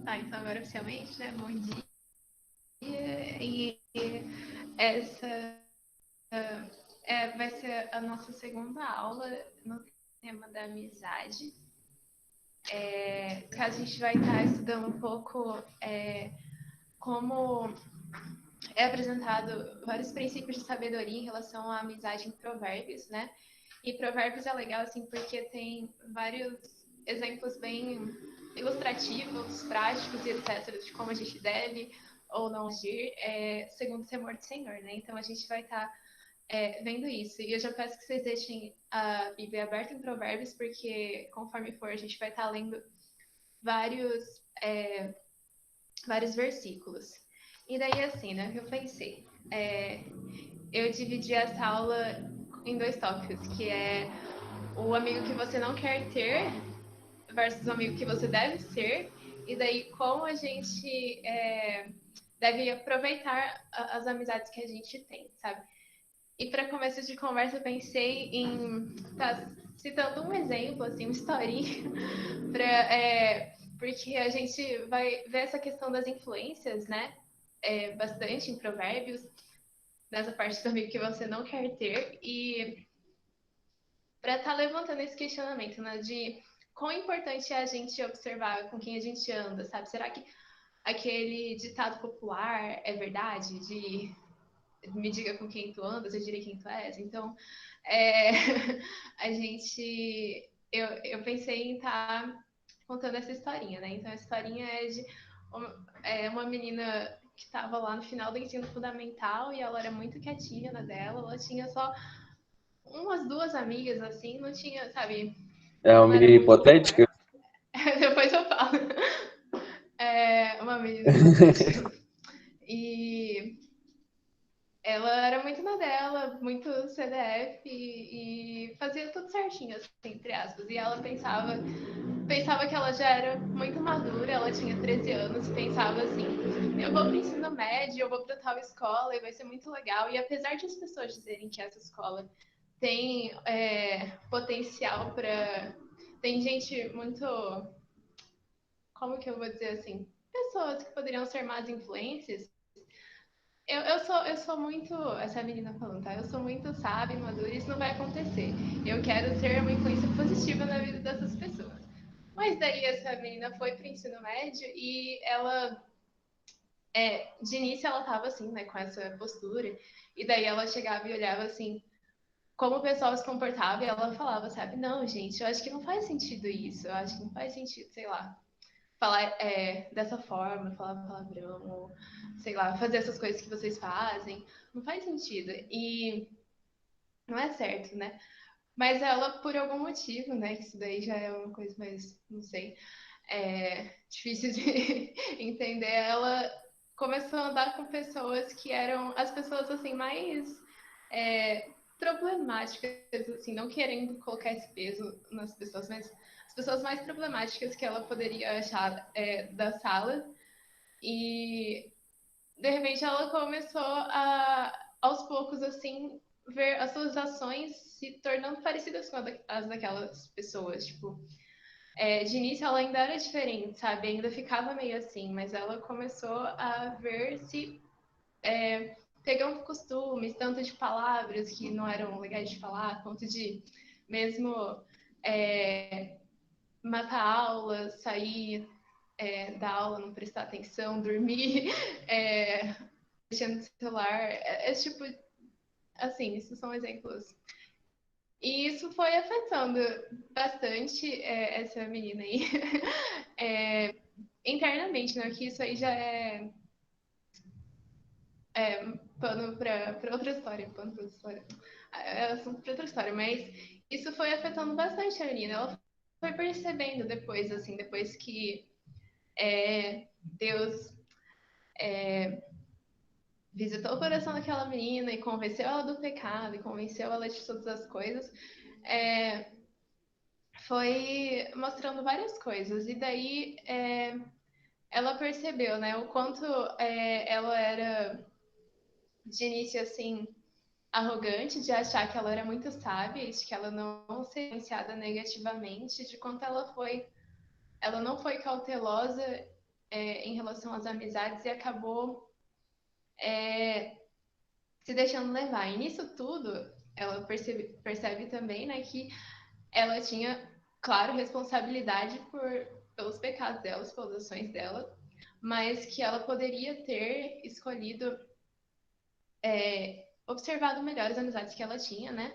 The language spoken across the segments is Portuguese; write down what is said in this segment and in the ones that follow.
Tá, então agora oficialmente, né? Bom dia. E essa vai ser a nossa segunda aula no tema da amizade. Que a gente vai estar estudando um pouco como é apresentado vários princípios de sabedoria em relação à amizade em provérbios, né? E provérbios é legal, assim, porque tem vários exemplos bem ilustrativos, práticos e etc. de como a gente deve ou não agir segundo o temor do Senhor, né? Então a gente vai estar vendo isso. E eu já peço que vocês deixem a Bíblia aberta em provérbios, porque conforme for, a gente vai estar lendo vários, vários versículos. E daí, assim, né, o que eu pensei? Eu dividi essa aula em dois tópicos, que é o amigo que você não quer ter versus o amigo que você deve ser, e daí como a gente deve aproveitar as amizades que a gente tem, sabe? E para começo de conversa, eu pensei em citando um exemplo, assim, uma historinha, porque a gente vai ver essa questão das influências, né? Bastante em provérbios, nessa parte do amigo que você não quer ter, e para estar levantando esse questionamento, né, de quão importante é a gente observar com quem a gente anda, sabe? Será que aquele ditado popular é verdade? De me diga com quem tu andas, eu direi quem tu és. Então, é, a gente. Eu pensei em estar contando essa historinha, né? Então, a historinha é de uma menina que estava lá no final do ensino fundamental e ela era muito quietinha na dela, ela tinha só umas duas amigas, assim, não tinha, sabe? É Ela uma não era menina muito hipotética? popular. Depois eu falo. Uma menina hipotética. E ela era muito na dela, muito CDF e fazia tudo certinho, assim, entre aspas. E ela pensava que ela já era muito madura, ela tinha 13 anos e pensava assim: eu vou para o ensino médio, eu vou para tal escola e vai ser muito legal. E apesar de as pessoas dizerem que essa escola tem potencial para. Tem gente muito. Como que eu vou dizer assim? Pessoas que poderiam ser más influências. Eu sou muito. Essa menina falando, tá? Eu sou muito sábia, madura, e isso não vai acontecer. Eu quero ser uma influência positiva na vida dessas pessoas. Mas daí essa menina foi pro ensino médio e ela. De início ela tava assim, né, com essa postura. E daí ela chegava e olhava assim, como o pessoal se comportava, e ela falava, sabe? Não, gente, eu acho que não faz sentido isso. Eu acho que não faz sentido, sei lá, falar dessa forma, falar palavrão, ou, sei lá, fazer essas coisas que vocês fazem. Não faz sentido. E não é certo, né? Mas ela, por algum motivo, né? Que isso daí já é uma coisa mais, não sei, difícil de entender. Ela começou a andar com pessoas que eram as pessoas assim mais problemáticas, assim, não querendo colocar esse peso nas pessoas, mas as pessoas mais problemáticas que ela poderia achar da sala. E de repente ela começou aos poucos, assim, ver as suas ações se tornando parecidas com as daquelas pessoas. Tipo, de início ela ainda era diferente, sabe? Ainda ficava meio assim, mas ela começou a ver se pegando costumes, tanto de palavras que não eram legais de falar, quanto de mesmo matar aula, sair da aula, não prestar atenção, dormir, mexendo no celular. Tipo, assim, isso são exemplos. E isso foi afetando bastante essa menina aí. Internamente, né? Que isso aí já pano para outra história, pano para outra história. É assunto para outra história, mas isso foi afetando bastante a menina. Ela foi percebendo depois, assim, depois que Deus visitou o coração daquela menina e convenceu ela do pecado e convenceu ela de todas as coisas, foi mostrando várias coisas. E daí ela percebeu, né, o quanto ela era de início assim arrogante, de achar que ela era muito sábia, de que ela não seria influenciada negativamente, de quanto ela não foi cautelosa em relação às amizades e acabou se deixando levar. E nisso tudo, ela percebe também, né, que ela tinha, claro, responsabilidade pelos pecados dela, pelas ações dela, mas que ela poderia ter escolhido observado melhor as amizades que ela tinha, né?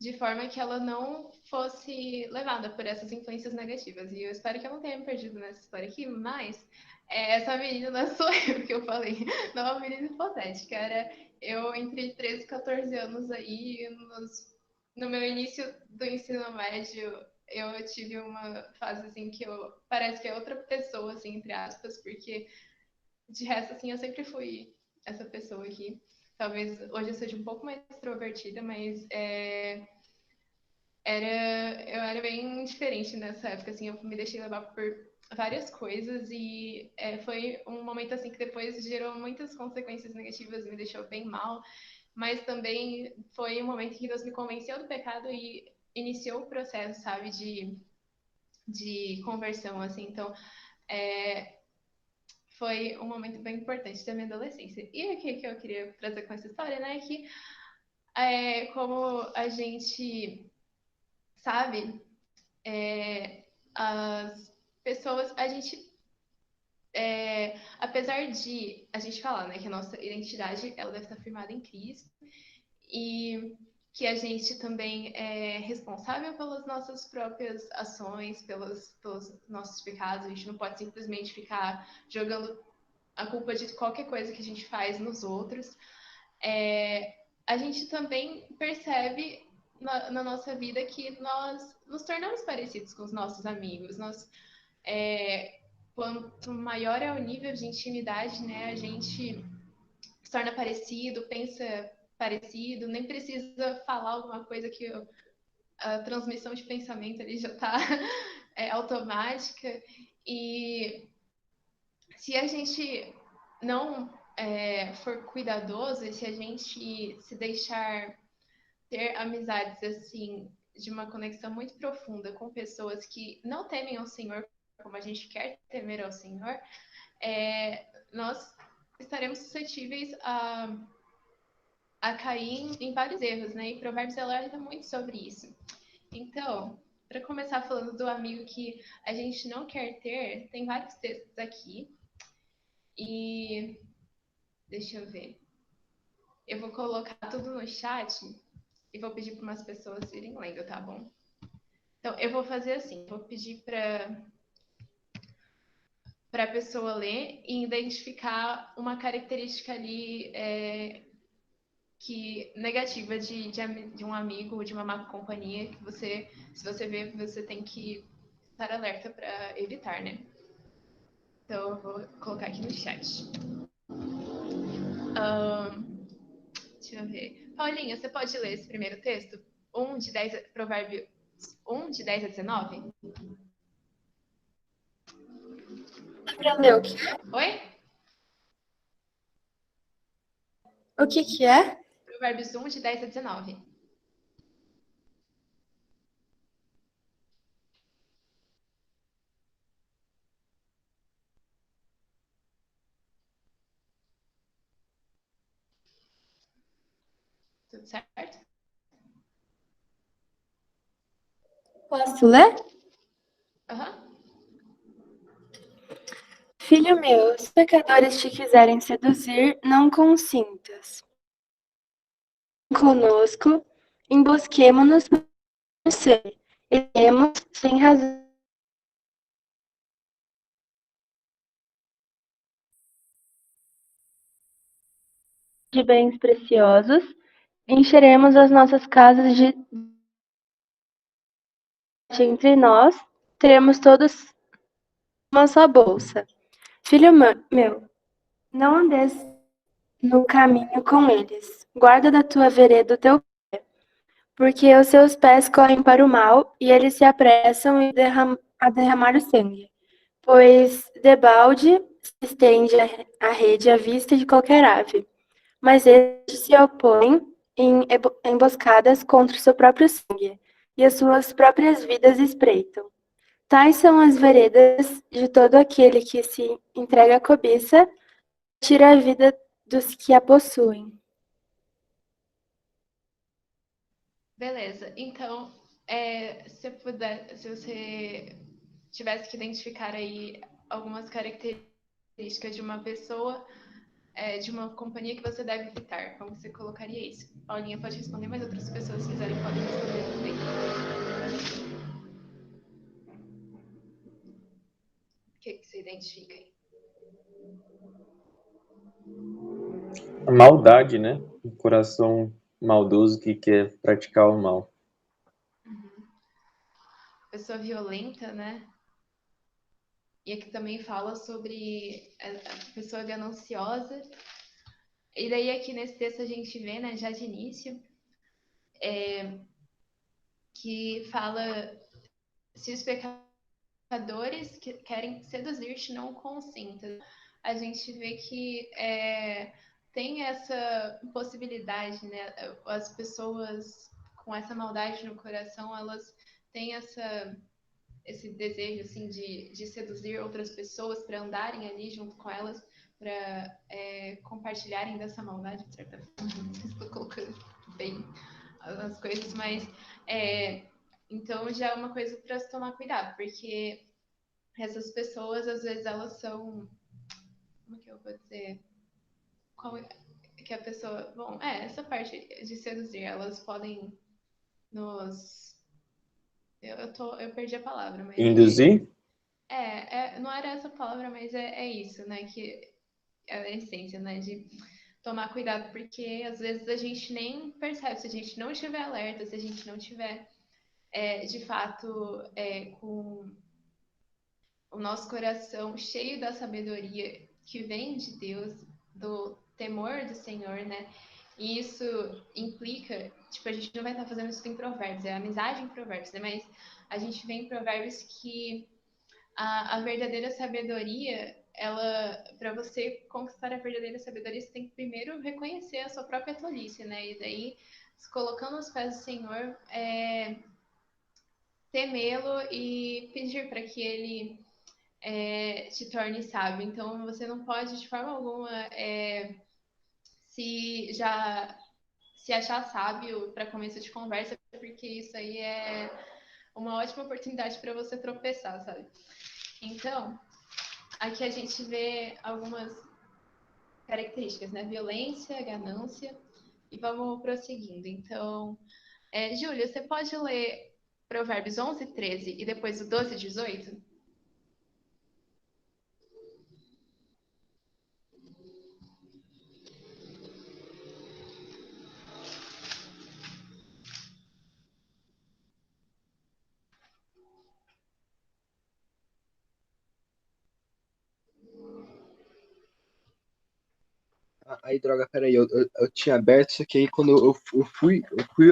De forma que ela não fosse levada por essas influências negativas. E eu espero que eu não tenha me perdido nessa história aqui, mas essa menina não sou eu que eu falei, não é uma menina hipotética, era eu entre 13 e 14 anos aí, no meu início do ensino médio, eu tive uma fase assim que eu parece que é outra pessoa, assim, entre aspas, porque de resto, assim, eu sempre fui essa pessoa aqui. Talvez hoje eu seja um pouco mais extrovertida, mas eu era bem diferente nessa época, assim, eu me deixei levar por várias coisas e foi um momento, assim, que depois gerou muitas consequências negativas, me deixou bem mal, mas também foi um momento que Deus me convenceu do pecado e iniciou o processo, sabe, de conversão, assim, então foi um momento bem importante da minha adolescência. E o que eu queria trazer com essa história, né, é que como a gente sabe, as pessoas, a gente, apesar de a gente falar, né, que a nossa identidade, ela deve estar firmada em Cristo, e que a gente também é responsável pelas nossas próprias ações, pelos nossos pecados, a gente não pode simplesmente ficar jogando a culpa de qualquer coisa que a gente faz nos outros. A gente também percebe na nossa vida que nós nos tornamos parecidos com os nossos amigos. Quanto maior é o nível de intimidade, né, a gente se torna parecido, pensa parecido, nem precisa falar alguma coisa que a transmissão de pensamento ali já está automática. E se a gente não for cuidadoso, e se a gente se deixar ter amizades assim, de uma conexão muito profunda com pessoas que não temem ao Senhor como a gente quer temer ao Senhor, nós estaremos suscetíveis a cair em vários erros, né? E Provérbios alerta muito sobre isso. Então, para começar falando do amigo que a gente não quer ter, tem vários textos aqui. E deixa eu ver. Eu vou colocar tudo no chat e vou pedir para umas pessoas irem lendo, tá bom? Então, eu vou fazer assim, vou pedir para a pessoa ler e identificar uma característica ali negativa de um amigo ou de uma má companhia que você, se você vê, você tem que estar alerta para evitar, né? Então, eu vou colocar aqui no chat. Deixa eu ver. Paulinha, você pode ler esse primeiro texto? Provérbios 1, de 10 a 19? Pra ler o quê? Oi? O que é? Provérbios 1, de 10 a 19. Tudo certo? Posso ler? Aham. Filho meu, se pecadores te quiserem seduzir, não consintas. Conosco, embosquemo-nos por você, iremos sem razão de bens preciosos, encheremos as nossas casas de entre nós, teremos todos uma só bolsa. Filho meu, não andes no caminho com eles, guarda da tua vereda o teu pé, porque os seus pés correm para o mal e eles se apressam a derramar o sangue. Pois debalde se estende a rede à vista de qualquer ave, mas este se opõe em emboscadas contra o seu próprio sangue, e as suas próprias vidas espreitam. Tais são as veredas de todo aquele que se entrega à cobiça, tira a vida dos que a possuem. Beleza. Então, se você tivesse que identificar aí algumas características de uma pessoa, de uma companhia que você deve evitar, como você colocaria isso? Paulinha pode responder, mas outras pessoas, se quiserem, podem responder também. O que você identifica aí? A maldade, né? O coração maldoso que quer praticar o mal. Pessoa violenta, né? E aqui também fala sobre a pessoa gananciosa. E daí aqui nesse texto a gente vê, né, já de início, que fala se os pecadores que querem seduzir-te não consintam. A gente vê que tem essa possibilidade, né? As pessoas com essa maldade no coração, elas têm esse desejo assim de seduzir outras pessoas para andarem ali junto com elas, para compartilharem dessa maldade, de certa forma. Estou colocando bem as coisas, mas então já é uma coisa para se tomar cuidado, porque essas pessoas às vezes elas são, como que eu vou dizer, que a pessoa, bom, essa parte de seduzir, elas podem nos eu perdi a palavra, mas Induzir? não era essa palavra, mas é isso, né? Que é a essência, né? De tomar cuidado, porque às vezes a gente nem percebe, se a gente não estiver alerta, se a gente não tiver, de fato, com o nosso coração cheio da sabedoria que vem de Deus, do temor do Senhor, né? E isso implica, tipo, a gente não vai estar fazendo isso em provérbios, é amizade em provérbios, né? Mas a gente vê em provérbios que a verdadeira sabedoria, ela, para você conquistar a verdadeira sabedoria, você tem que primeiro reconhecer a sua própria tolice, né? E daí, se colocando aos pés do Senhor, temê-lo e pedir para que ele te torne sábio. Então, você não pode, de forma alguma, se já se achar sábio para começo de conversa, porque isso aí é uma ótima oportunidade para você tropeçar, sabe? Então, aqui a gente vê algumas características, né? Violência, ganância, e vamos prosseguindo. Então, Júlia, você pode ler Provérbios 11, 13 e depois o 12, 18? Aí, droga, peraí, eu tinha aberto, só que aí quando eu fui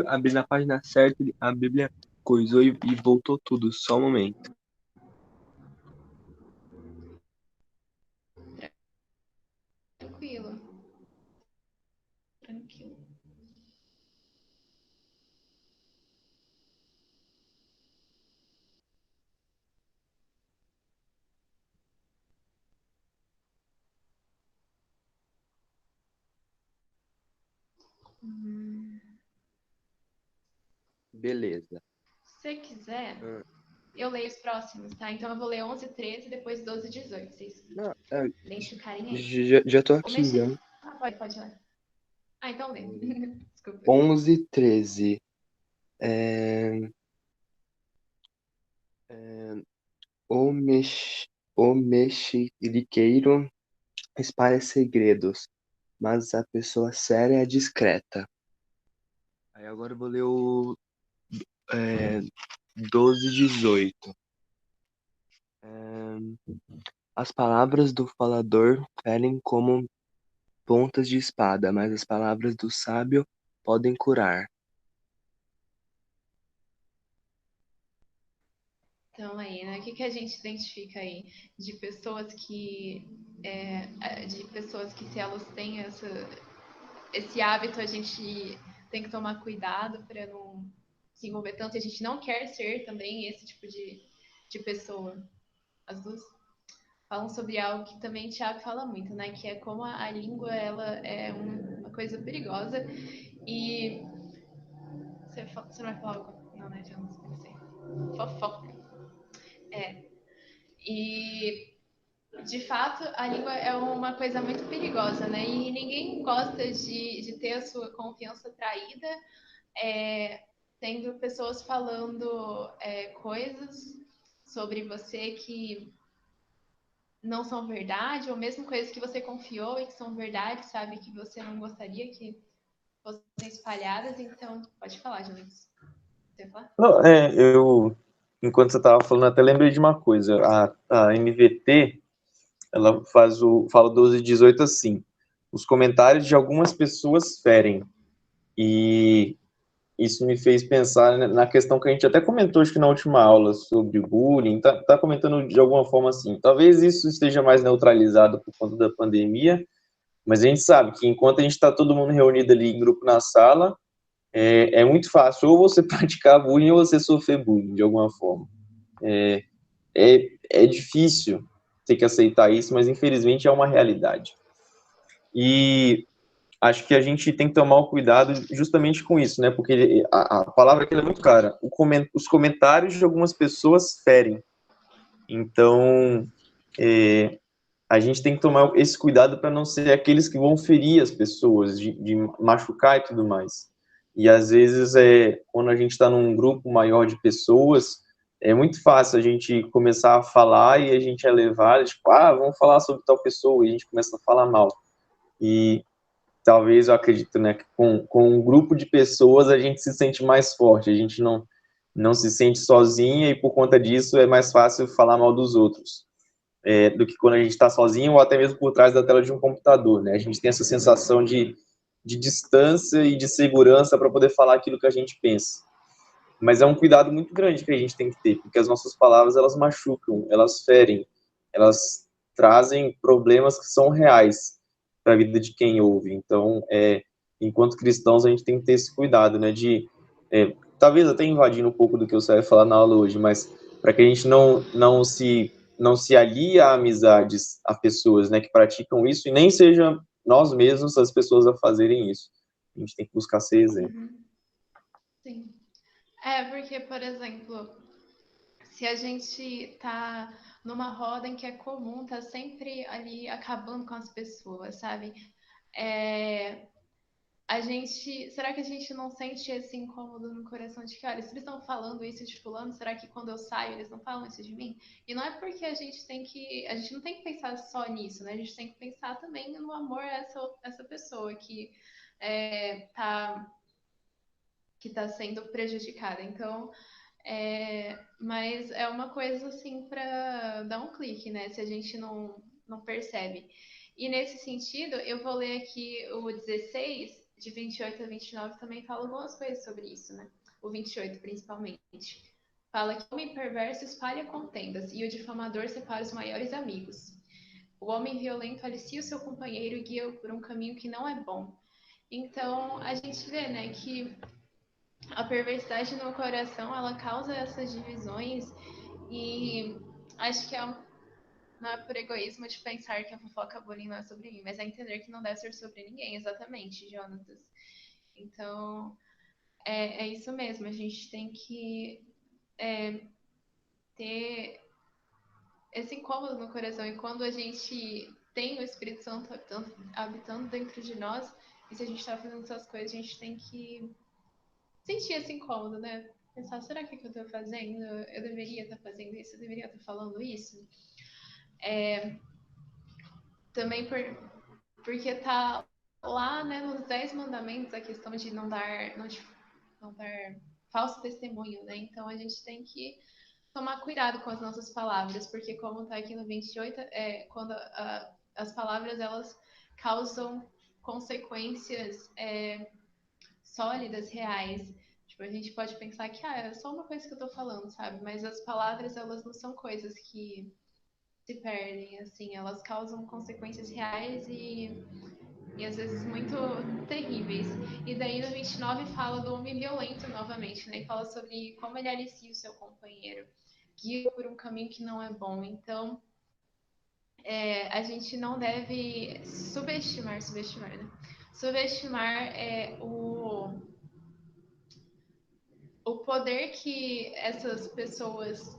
abrir na página certa, a Bíblia coisou e voltou tudo, só um momento. Tranquilo. Tranquilo. Beleza. Se você quiser, Ah, eu leio os próximos, tá? Então eu vou ler 11, 13 e depois 12, 18. Vocês não, identificarem aí. já tô O aqui, mexer. já. Pode ler. Ah, então lê. Desculpa. 11, 13. É, é, o mexeriqueiro espalha segredos, mas a pessoa séria é discreta. Aí agora eu vou ler o 12, 18. As palavras do falador ferem como pontas de espada, mas as palavras do sábio podem curar. Então aí, né? O que a gente identifica aí de pessoas que se elas têm esse hábito, a gente tem que tomar cuidado para não se envolver tanto. E a gente não quer ser também esse tipo de pessoa. As duas falam sobre algo que também Tiago fala muito, né? Que é como a língua ela é uma coisa perigosa. E você não vai falar algo? Não, né, Jonas? Não sei. Fofoca. E de fato, a língua é uma coisa muito perigosa, né? E ninguém gosta de ter a sua confiança traída, tendo pessoas falando coisas sobre você que não são verdade, ou mesmo coisas que você confiou e que são verdade, sabe? Que você não gostaria que fossem espalhadas. Então, pode falar, Jonas. Você vai falar? Não, enquanto você estava falando, até lembrei de uma coisa. A NVT, ela fala 12 e 18 assim: os comentários de algumas pessoas ferem. E isso me fez pensar na questão que a gente até comentou, acho que na última aula, sobre bullying. Tá comentando de alguma forma assim. Talvez isso esteja mais neutralizado por conta da pandemia, mas a gente sabe que enquanto a gente está todo mundo reunido ali em grupo na sala, é muito fácil ou você praticar bullying ou você sofrer bullying de alguma forma. É difícil ter que aceitar isso, mas infelizmente é uma realidade. E acho que a gente tem que tomar o cuidado justamente com isso, né? Porque a palavra aqui é muito clara. Os comentários de algumas pessoas ferem. Então, a gente tem que tomar esse cuidado para não ser aqueles que vão ferir as pessoas, de machucar e tudo mais. E às vezes, quando a gente está num grupo maior de pessoas, é muito fácil a gente começar a falar e a gente é levado, tipo, vamos falar sobre tal pessoa, e a gente começa a falar mal. E talvez eu acredito, né, que com um grupo de pessoas a gente se sente mais forte, a gente não se sente sozinha e por conta disso é mais fácil falar mal dos outros. Do que quando a gente está sozinho ou até mesmo por trás da tela de um computador, né? A gente tem essa sensação de distância e de segurança para poder falar aquilo que a gente pensa. Mas é um cuidado muito grande que a gente tem que ter, porque as nossas palavras, elas machucam, elas ferem, elas trazem problemas que são reais para a vida de quem ouve. Então, enquanto cristãos, a gente tem que ter esse cuidado, né? Talvez até invadindo um pouco do que você vai falar na aula hoje, mas para que a gente não se alie a amizades, a pessoas, né, que praticam isso, e nem seja nós mesmos as pessoas a fazerem isso. A gente tem que buscar ser exemplo. Uhum. Sim. Porque, por exemplo, se a gente tá numa roda em que é comum, tá sempre ali acabando com as pessoas, sabe? Será que a gente não sente esse incômodo no coração de que, olha, se eles estão falando isso de fulano, será que quando eu saio eles não falam isso de mim? E não é porque a gente não tem que pensar só nisso, né? A gente tem que pensar também no amor a essa pessoa tá, que tá sendo prejudicada. Então, mas é uma coisa assim para dar um clique, né? Se a gente não percebe. E nesse sentido, eu vou ler aqui o 16, de 28 a 29, também fala algumas coisas sobre isso, né? O 28, principalmente. Fala que o homem perverso espalha contendas e o difamador separa os maiores amigos. O homem violento alicia o seu companheiro e guia-o por um caminho que não é bom. Então, a gente vê, né, que a perversidade no coração, ela causa essas divisões e acho que não é por egoísmo de pensar que a fofoca bullying não é sobre mim, mas é entender que não deve ser sobre ninguém, exatamente, Jonatas. Então, é isso mesmo, a gente tem que ter esse incômodo no coração, e quando a gente tem o Espírito Santo habitando dentro de nós, e se a gente está fazendo essas coisas, a gente tem que sentir esse incômodo, né? Pensar, será que é o que eu tô fazendo? Eu deveria estar fazendo isso? Eu deveria estar falando isso? Também porque tá lá, né, nos 10 mandamentos a questão de não dar falso testemunho, né? Então a gente tem que tomar cuidado com as nossas palavras, porque como tá aqui no 28, quando as palavras elas causam consequências sólidas, reais. Tipo, a gente pode pensar que é só uma coisa que eu tô falando, sabe? Mas as palavras, elas não são coisas que se perdem, assim, elas causam consequências reais e às vezes muito terríveis. E daí no 29 fala do homem violento novamente, né? E fala sobre como ele alicia o seu companheiro. guia por um caminho que não é bom. Então, a gente não deve subestimar o poder que essas pessoas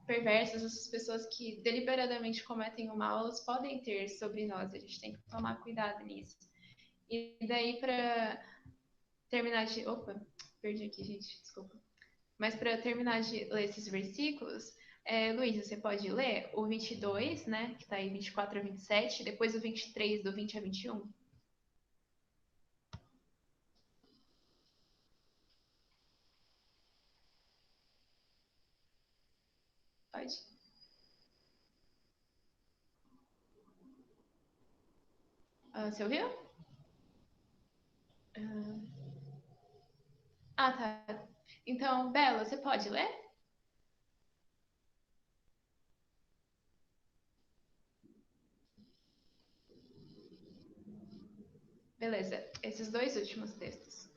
perversas, essas pessoas que deliberadamente cometem o mal, elas podem ter sobre nós. A gente tem que tomar cuidado nisso. E daí, para terminar de. Opa, perdi aqui, gente, desculpa. Mas para terminar de ler esses versículos, Luiz, você pode ler o 22, né, que está aí 24 a 27, depois o 23, do 20 a 21? Pode. Você ouviu? Tá. Então, Bela, você pode ler? Beleza, esses dois últimos textos.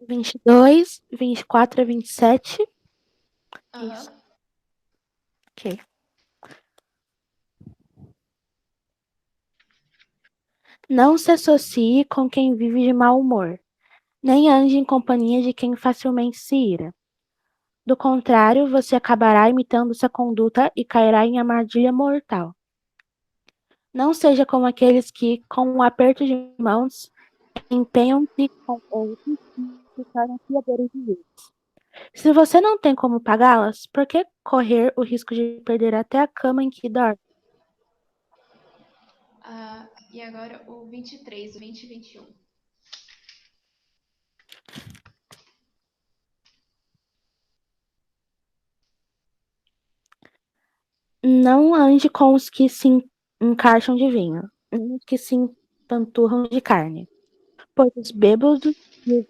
Vinte e dois, 24 a 27. Isso. Aham. Ok. Não se associe com quem vive de mau humor, nem ande em companhia de quem facilmente se ira. Do contrário, você acabará imitando sua conduta e cairá em armadilha mortal. Não seja como aqueles que, com um aperto de mãos, empenham-se com outros e se tornam fiadores de Deus. Se você não tem como pagá-las, por que correr o risco de perder até a cama em que dorme? E agora o 23, o 20 e 21. Não ande com os que se encaixam de vinho, nem os que se empanturram de carne, pois os bêbados e os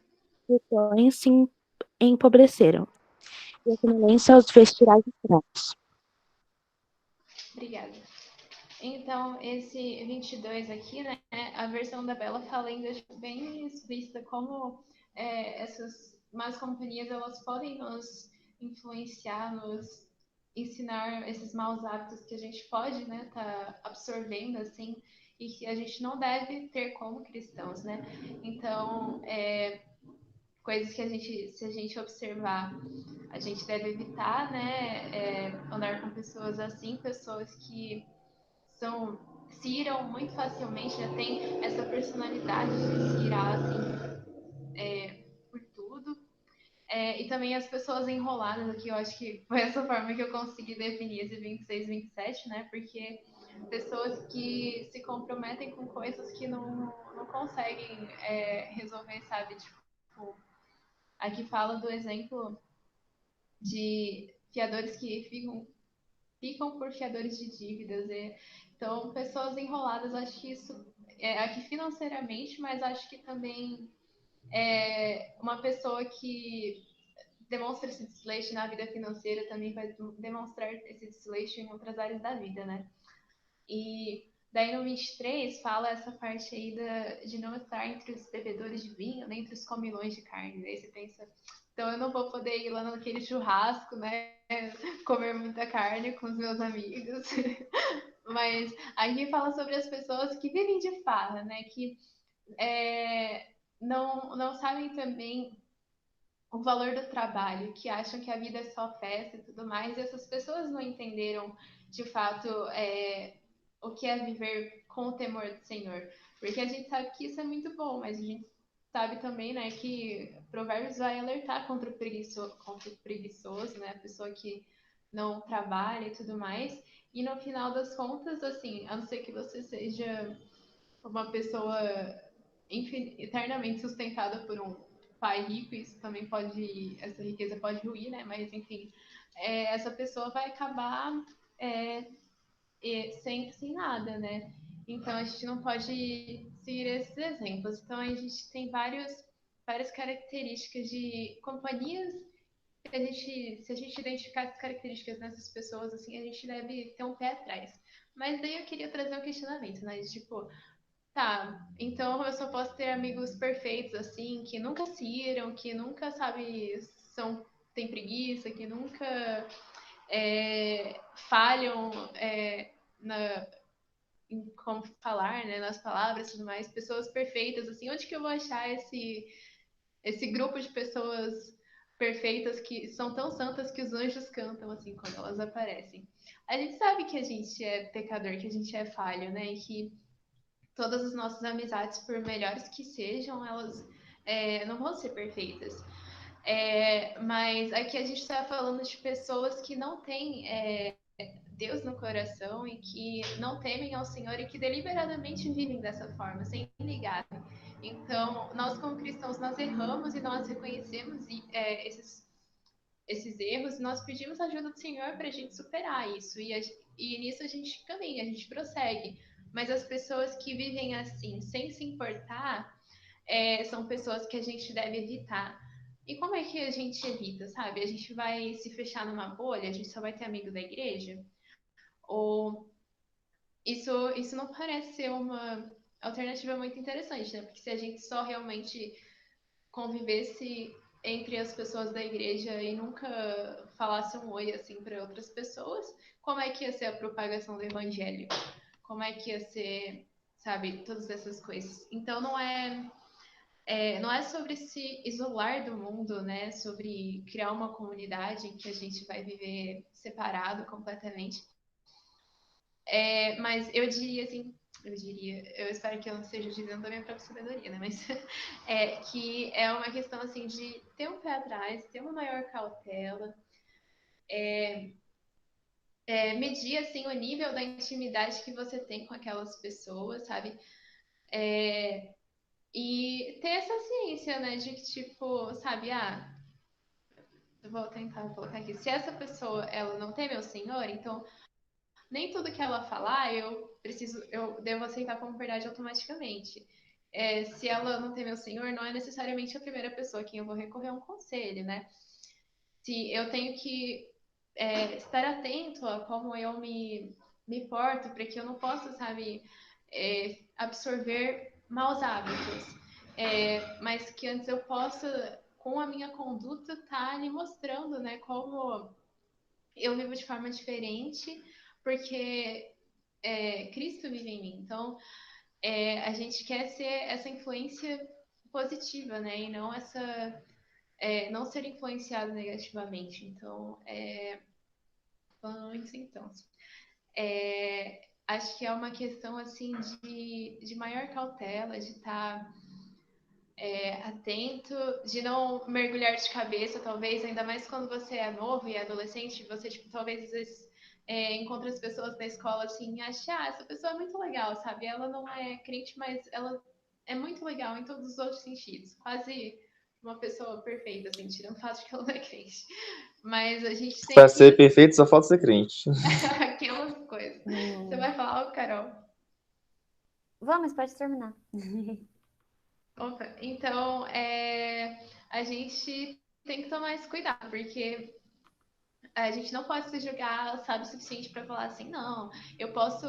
glutones se empobreceram, e a sonolência os vestirá de trapos. Obrigada. Então, esse 22 aqui, né, a versão da Bela fala ainda bem explícita como essas más companhias, elas podem nos influenciar, nos ensinar esses maus hábitos que a gente pode, né, tá absorvendo, assim, e que a gente não deve ter como cristãos, né? Então, coisas que se a gente observar, a gente deve evitar, né, andar com pessoas assim, pessoas que se iram muito facilmente, já tem essa personalidade de se irar assim, por tudo. E também as pessoas enroladas aqui, eu acho que foi essa forma que eu consegui definir esse 26, 27, né? Porque pessoas que se comprometem com coisas que não conseguem resolver, sabe? Tipo, aqui fala do exemplo de fiadores que ficam por fiadores de dívidas. Então, pessoas enroladas, acho que isso aqui financeiramente, mas acho que também uma pessoa que demonstra esse desleixo na vida financeira também vai demonstrar esse desleixo em outras áreas da vida, né? E daí no 23 fala essa parte aí de não estar entre os bebedores de vinho, nem entre os comilões de carne. Daí você pensa, então eu não vou poder ir lá naquele churrasco, né? Comer muita carne com os meus amigos. Mas aqui fala sobre as pessoas que vivem de farra, né? Que não sabem também o valor do trabalho, que acham que a vida é só festa e tudo mais, e essas pessoas não entenderam de fato o que é viver com o temor do Senhor. Porque a gente sabe que isso é muito bom, mas a gente sabe também, né, que Provérbios vai alertar contra o preguiçoso, né, a pessoa que não trabalha e tudo mais. E no final das contas, assim, a não ser que você seja uma pessoa eternamente sustentada por um pai rico, isso também pode, essa riqueza pode ruir, né? Mas enfim, essa pessoa vai acabar sem nada, né? Então a gente não pode seguir esses exemplos. Então a gente tem vários várias características de companhias que a gente, se a gente identificar as características nessas pessoas, assim, a gente deve ter um pé atrás. Mas daí eu queria trazer um questionamento, né? De, tipo, tá, então eu só posso ter amigos perfeitos, assim, que nunca se iram, que nunca, sabe, tem preguiça, que nunca falham na, em como falar, né, nas palavras e tudo mais, pessoas perfeitas, assim, onde que eu vou achar esse grupo de pessoas perfeitas que são tão santas que os anjos cantam, assim, quando elas aparecem? A gente sabe que a gente é pecador, que a gente é falho, né, e que todas as nossas amizades, por melhores que sejam, elas não vão ser perfeitas. Mas aqui a gente está falando de pessoas que não têm Deus no coração e que não temem ao Senhor e que deliberadamente vivem dessa forma, sem ligar. Então, nós como cristãos, nós erramos e nós reconhecemos esses erros e nós pedimos a ajuda do Senhor para a gente superar isso. E nisso a gente caminha, a gente prossegue. Mas as pessoas que vivem assim, sem se importar, são pessoas que a gente deve evitar. E como é que a gente evita, sabe? A gente vai se fechar numa bolha, a gente só vai ter amigo da igreja? Ou isso não parece ser uma alternativa muito interessante, né? Porque se a gente só realmente convivesse entre as pessoas da igreja e nunca falasse um oi assim para outras pessoas, como é que ia ser a propagação do evangelho? Como é que ia ser, sabe, todas essas coisas? Então não é sobre se isolar do mundo, né? Sobre criar uma comunidade em que a gente vai viver separado completamente. Mas eu espero que eu não esteja dizendo da minha própria sabedoria, né? Mas que é uma questão assim de ter um pé atrás, ter uma maior cautela, medir assim o nível da intimidade que você tem com aquelas pessoas, sabe? E ter essa ciência, né? De que tipo, sabe, eu vou tentar colocar aqui. Se essa pessoa ela não tem meu Senhor, então nem tudo que ela falar eu devo aceitar como verdade automaticamente. Se ela não tem meu Senhor, não é necessariamente a primeira pessoa a quem eu vou recorrer a um conselho, né? Se eu tenho que estar atento a como eu me porto, para que eu não possa, sabe, absorver maus hábitos, mas que antes eu possa, com a minha conduta, estar lhe mostrando, né, como eu vivo de forma diferente, porque Cristo vive em mim. Então, a gente quer ser essa influência positiva, né? E não não ser influenciado negativamente. Então, falando isso, então, acho que é uma questão assim de maior cautela, de estar atento, de não mergulhar de cabeça, talvez, ainda mais quando você é novo e é adolescente, você, tipo, talvez às vezes encontra as pessoas na escola assim e acha, essa pessoa é muito legal, sabe? Ela não é crente, mas ela é muito legal em todos os outros sentidos. Quase uma pessoa perfeita, assim, tirando o fato de que ela não é crente. Mas a gente tem Para que... ser perfeito, só falta ser crente. Aquelas coisas. Você vai falar algo, Carol? Vamos, pode terminar. Opa, então, a gente tem que tomar esse cuidado, porque a gente não pode se julgar, sabe, o suficiente para falar assim, não, eu posso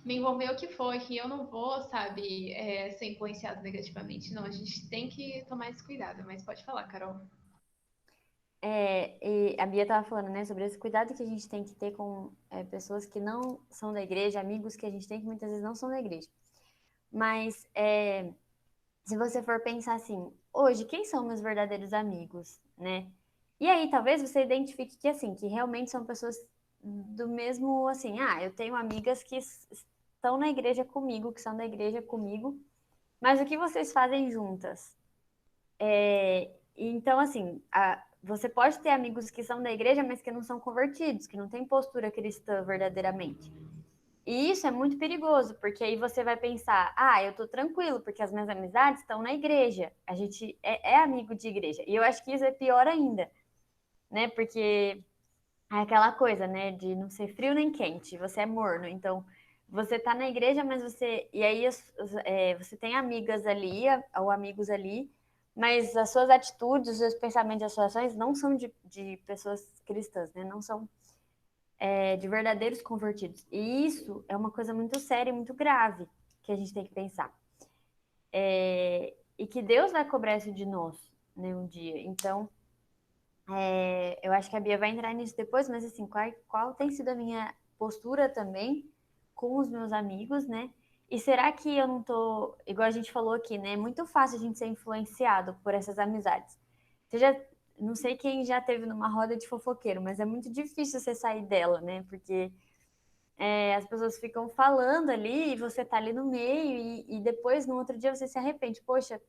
me envolver o que for, que eu não vou, sabe, ser influenciado negativamente. Não, a gente tem que tomar esse cuidado, mas pode falar, Carol. E a Bia estava falando, né, sobre esse cuidado que a gente tem que ter com pessoas que não são da igreja, amigos que a gente tem que muitas vezes não são da igreja. Mas se você for pensar assim, hoje, quem são meus verdadeiros amigos, né? E aí, talvez você identifique que, assim, que realmente são pessoas do mesmo, assim, eu tenho amigas que estão na igreja comigo, que são da igreja comigo, mas o que vocês fazem juntas? Então, assim, você pode ter amigos que são da igreja, mas que não são convertidos, que não têm postura cristã verdadeiramente. E isso é muito perigoso, porque aí você vai pensar, eu tô tranquilo, porque as minhas amizades estão na igreja. A gente é amigo de igreja. E eu acho que isso é pior ainda, né? Porque é aquela coisa, né? De não ser frio nem quente, você é morno. Então, você tá na igreja, mas você... E aí você tem amigas ali, ou amigos ali, mas as suas atitudes, os seus pensamentos e as suas ações não são de pessoas cristãs, né? Não são de verdadeiros convertidos. E isso é uma coisa muito séria e muito grave que a gente tem que pensar. E que Deus vai cobrar isso de nós, né, um dia. Então, eu acho que a Bia vai entrar nisso depois, mas assim, qual tem sido a minha postura também com os meus amigos, né? E será que eu não tô, igual a gente falou aqui, né? É muito fácil a gente ser influenciado por essas amizades. Não sei quem já teve numa roda de fofoqueiro, mas é muito difícil você sair dela, né? Porque as pessoas ficam falando ali e você tá ali no meio e depois, no outro dia, você se arrepende. Poxa,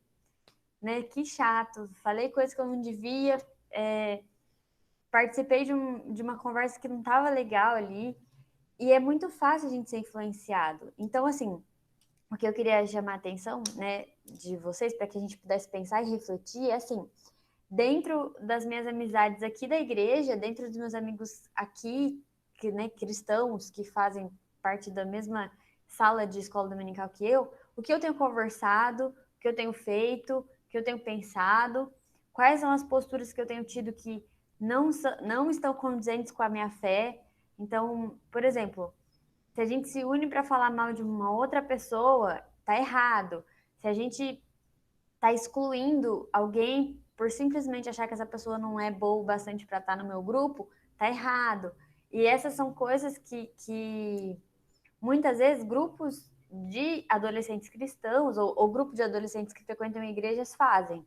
né? Que chato, falei coisas que eu não devia, participei de uma conversa que não tava legal ali. E é muito fácil a gente ser influenciado. Então, assim, o que eu queria chamar a atenção, né, de vocês, para que a gente pudesse pensar e refletir, é assim, dentro das minhas amizades aqui da igreja, dentro dos meus amigos aqui, que, né, cristãos, que fazem parte da mesma sala de escola dominical que eu, o que eu tenho conversado, o que eu tenho feito, o que eu tenho pensado, quais são as posturas que eu tenho tido que não estão condizentes com a minha fé. Então, por exemplo, se a gente se une para falar mal de uma outra pessoa, tá errado. Se a gente tá excluindo alguém por simplesmente achar que essa pessoa não é boa o bastante para estar no meu grupo, tá errado. E essas são coisas que muitas vezes grupos de adolescentes cristãos ou grupo de adolescentes que frequentam igrejas fazem.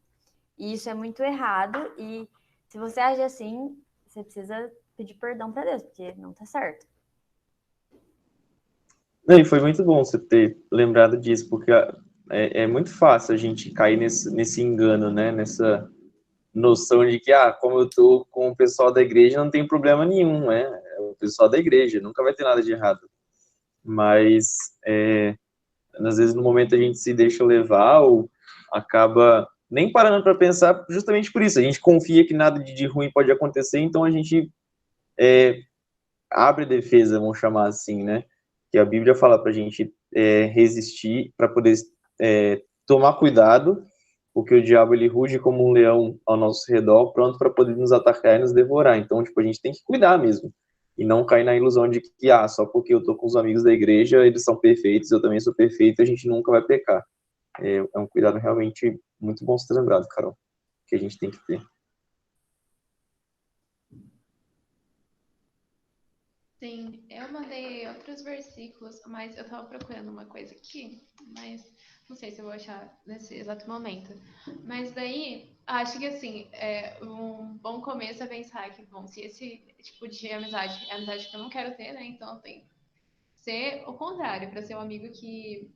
E isso é muito errado. E se você age assim, você precisa pedir perdão para Deus, porque não tá certo. E foi muito bom você ter lembrado disso, porque é muito fácil a gente cair nesse engano, né? Nessa noção de que, como eu tô com o pessoal da igreja, não tem problema nenhum, né? É o pessoal da igreja, nunca vai ter nada de errado. Mas, às vezes, no momento a gente se deixa levar ou acaba nem parando para pensar justamente por isso. A gente confia que nada de ruim pode acontecer, então a gente abre defesa, vamos chamar assim, né? Que a Bíblia fala para a gente resistir, para poder tomar cuidado, porque o diabo ele ruge como um leão ao nosso redor, pronto para poder nos atacar e nos devorar. Então, tipo, a gente tem que cuidar mesmo. E não cair na ilusão de que, só porque eu tô com os amigos da igreja, eles são perfeitos, eu também sou perfeito, a gente nunca vai pecar. É um cuidado realmente muito bom ser lembrado, Carol, que a gente tem que ter. Sim, eu mandei outros versículos, mas eu tava procurando uma coisa aqui, mas não sei se eu vou achar nesse exato momento. Mas daí, acho que assim, um bom começo é pensar que, bom, se esse tipo de amizade é a amizade que eu não quero ter, né? Então tem que ser o contrário, para ser um amigo que